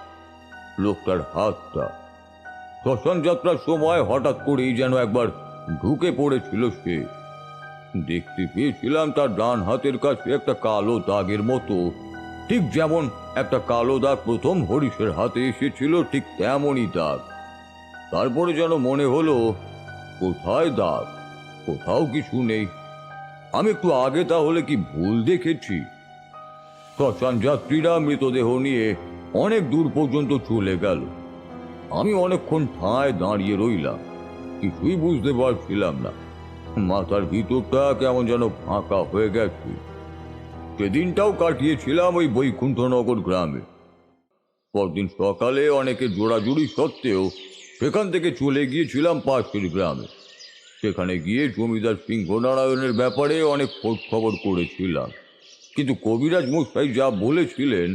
লোকটার হাতটা শ্মশান যাত্রার সময় হঠাৎ করেই যেন একবার ঢুকে পড়েছিল সে। দেখতে পেয়েছিলাম তার ডান হাতের কাছে একটা কালো দাগের মতো, ঠিক যেমন একটা কালো দাগ প্রথম হরিশের হাতে এসেছিল, ঠিক তেমনই দাগ। তারপরে যেন মনে হলো কোথায় দাগ, কোথাও কিছু নেই। আমি একটু আগে তাহলে কি ভুল দেখেছি? শ্মশান যাত্রীরা মৃতদেহ নিয়ে অনেক দূর পর্যন্ত চলে গেল। আমি অনেকক্ষণ ঠায় দাঁড়িয়ে রইলাম, কিছুই বুঝতে পারছিলাম না। মাথার ভিতরটা কেমন যেন ফাঁকা হয়ে গেছে। সেদিনটাও কাটিয়েছিলাম ওই বৈকুণ্ঠনগর গ্রামে। পরদিন সকালে অনেকে জোড়াজুড়ি সত্ত্বেও সেখান থেকে চলে গিয়েছিলাম পাশের গ্রামে। সেখানে গিয়ে জমিদার সিংহনারায়ণের ব্যাপারে অনেক খোঁজ খবর করেছিলাম, কিন্তু কবিরাজ মশাই যা বলেছিলেন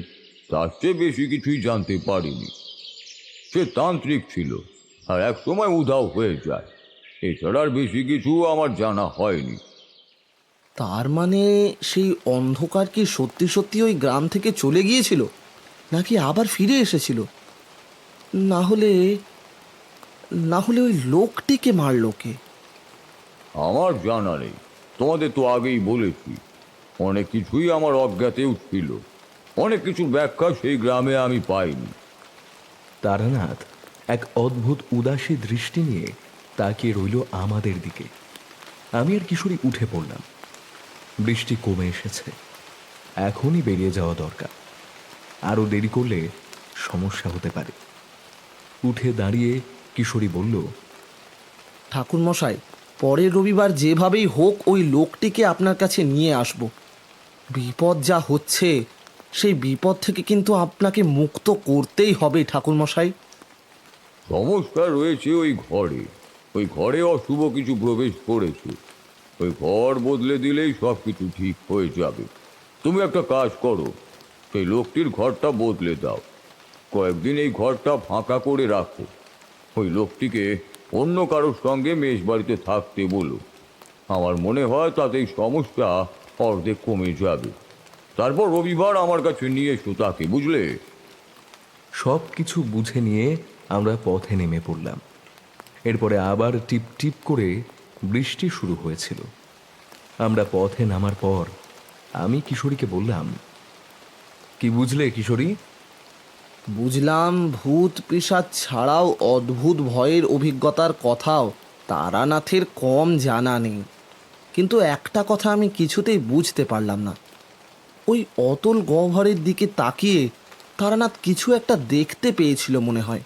তার চেয়ে বেশি কিছুই জানতে পারিনি। সে তান্ত্রিক ছিল আর এক সময় উধাও হয়ে যায়। এছাড়া আর বেশি কিছু আমার জানা হয়নি। তার মানে সেই অন্ধকার কি সত্যি সত্যি ওই গ্রাম থেকে চলে গিয়েছিল, নাকি আবার ফিরে এসেছিল? না হলে না হলে ওই লোকটিকে মারলো কে? আমার জানা নেই, তোমাদের তো আগেই বলেছি অনেক কিছুই আমার অজ্ঞাতেও ছিল। অনেক কিছু ব্যাখ্যা সেই গ্রামে আমি পাইনি। তারানাথ এক অদ্ভুত উদাসী দৃষ্টি নিয়ে তাকিয়ে রইল আমাদের দিকে। আমি আর কিশোরী উঠে পড়লাম। বৃষ্টি কমে এসেছে, এখনই বেরিয়ে যাওয়া দরকার। আরও দেরি করলে সমস্যা হতে পারে। উঠে দাঁড়িয়ে কিশোরী বলল, ঠাকুরমশাই, পরের রবিবার যেভাবেই হোক ওই লোকটিকে আপনার কাছে নিয়ে আসব। বিপদ যা হচ্ছে সেই বিপদ থেকে কিন্তু আপনাকে মুক্ত করতেই হবে ঠাকুরমশাই। সমস্যা রয়েছে ওই ঘরে। ওই ঘরে অশুভ কিছু প্রবেশ করেছে। ওই ঘর বদলে দিলেই সব কিছু ঠিক হয়ে যাবে। তুমি একটা কাজ করো, সেই লোকটির ঘরটা বদলে দাও। কয়েকদিন এই ঘরটা ফাঁকা করে রাখো। ওই লোকটিকে অন্য কারোর সঙ্গে মেষ বাড়িতে থাকতে বলো। আমার মনে হয় তাতেই সমস্যা অর্ধেক কমে যাবে। তারপর রবিবার আমার কাছে নিয়ে এসো তাকে, বুঝলে? সব কিছু বুঝে নিয়ে আমরা পথে নেমে পড়লাম। এরপরে আবার টিপ টিপ করে বৃষ্টি শুরু হয়েছিল। আমরা পথে নামার পর আমি কিশোরীকে বললাম, কি বুঝলে কিশোরী? বুঝলাম ভূত পিশাচ ছাড়াও অদ্ভুত ভয়ের অভিজ্ঞতার কথাও তারানাথের কম জানা নেই। কিন্তু একটা কথা আমি কিছুতেই বুঝতে পারলাম না। ওই অতল গহ্বরের দিকে তাকিয়ে তারানাথ কিছু একটা দেখতে পেয়েছিল মনে হয়।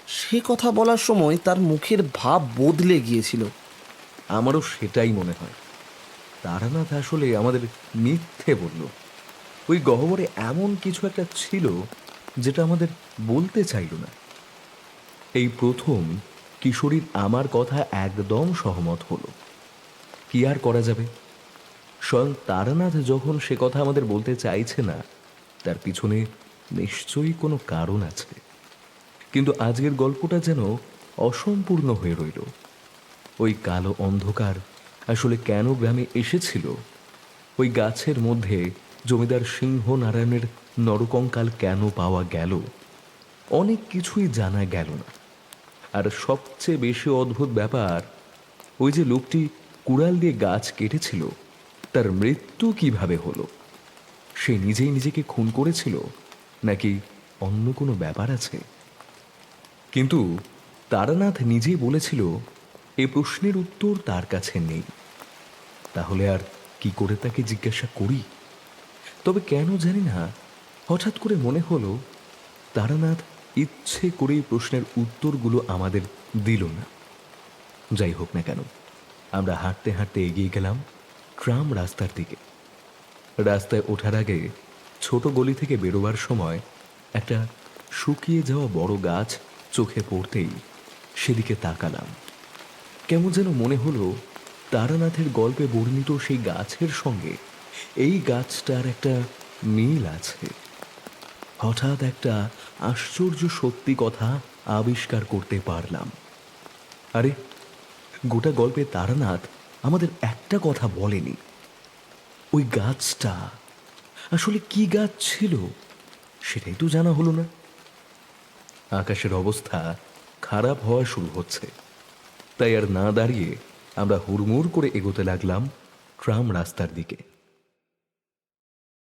সে কথা বলার সময় তার মুখের ভাব বদলে গিয়েছিল। আমারও সেটাই মনে হয়। তারানাথ আসলে আমাদের মিথ্যে বলল। ওই গহ্বরে এমন কিছু একটা ছিল যেটা আমাদের বলতে চাইল না। এই প্রথম কিশোরীর আমার কথা একদম সহমত হলো। কি আর করা যাবে? স্বয়ং তারানাথ যখন সে কথা আমাদের বলতে চাইছে না, তার পিছনে নিশ্চয়ই কোনো কারণ আছে। কিন্তু আজকের গল্পটা যেন অসম্পূর্ণ হয়ে রইল। ওই কালো অন্ধকার আসলে কেন গ্রামে এসেছিল? ওই গাছের মধ্যে জমিদার সিংহ নারায়ণের নরকঙ্কাল কেন পাওয়া গেল? অনেক কিছুই জানা গেল না। আর সবচেয়ে বেশি অদ্ভুত ব্যাপার, ওই যে লোকটি কুড়াল দিয়ে গাছ কেটেছিল, তার মৃত্যু কিভাবে হলো? সে নিজেই নিজেকে খুন করেছিল, নাকি অন্য কোনো ব্যাপার আছে? কিন্তু তারানাথ নিজেই বলেছিল এ প্রশ্নের উত্তর তার কাছে নেই। তাহলে আর কি করে তাকে জিজ্ঞাসা করি? তবে কেন জানি না, হঠাৎ করে মনে হলো তারানাথ ইচ্ছে করেই প্রশ্নের উত্তরগুলো আমাদের দিল না। যাই হোক না কেন, আমরা হাঁটতে হাঁটতে এগিয়ে গেলাম ট্রাম রাস্তার দিকে। রাস্তায় ওঠার আগে ছোট গলি থেকে বেরোবার সময় একটা শুকিয়ে যাওয়া বড় গাছ চোখে পড়তেই সেদিকে তাকালাম। কেমন যেন মনে হলো তারানাথের গল্পে বর্ণিত সেই গাছের সঙ্গে এই গাছটার একটা মিল আছে। হঠাৎ একটা আশ্চর্য সত্যি কথা আবিষ্কার করতে পারলাম। আরে, গোটা গল্পে তারানাথ আমাদের একটা কথা বলেনি। ওই গাছটা আসলে কি গাছ ছিল সেটাই তো জানা হলো না। আকাশের অবস্থা খারাপ হওয়া শুরু হচ্ছে, তাই আর না দাঁড়িয়ে আমরা হুড়মুড় করে এগোতে লাগলাম ট্রাম রাস্তার দিকে।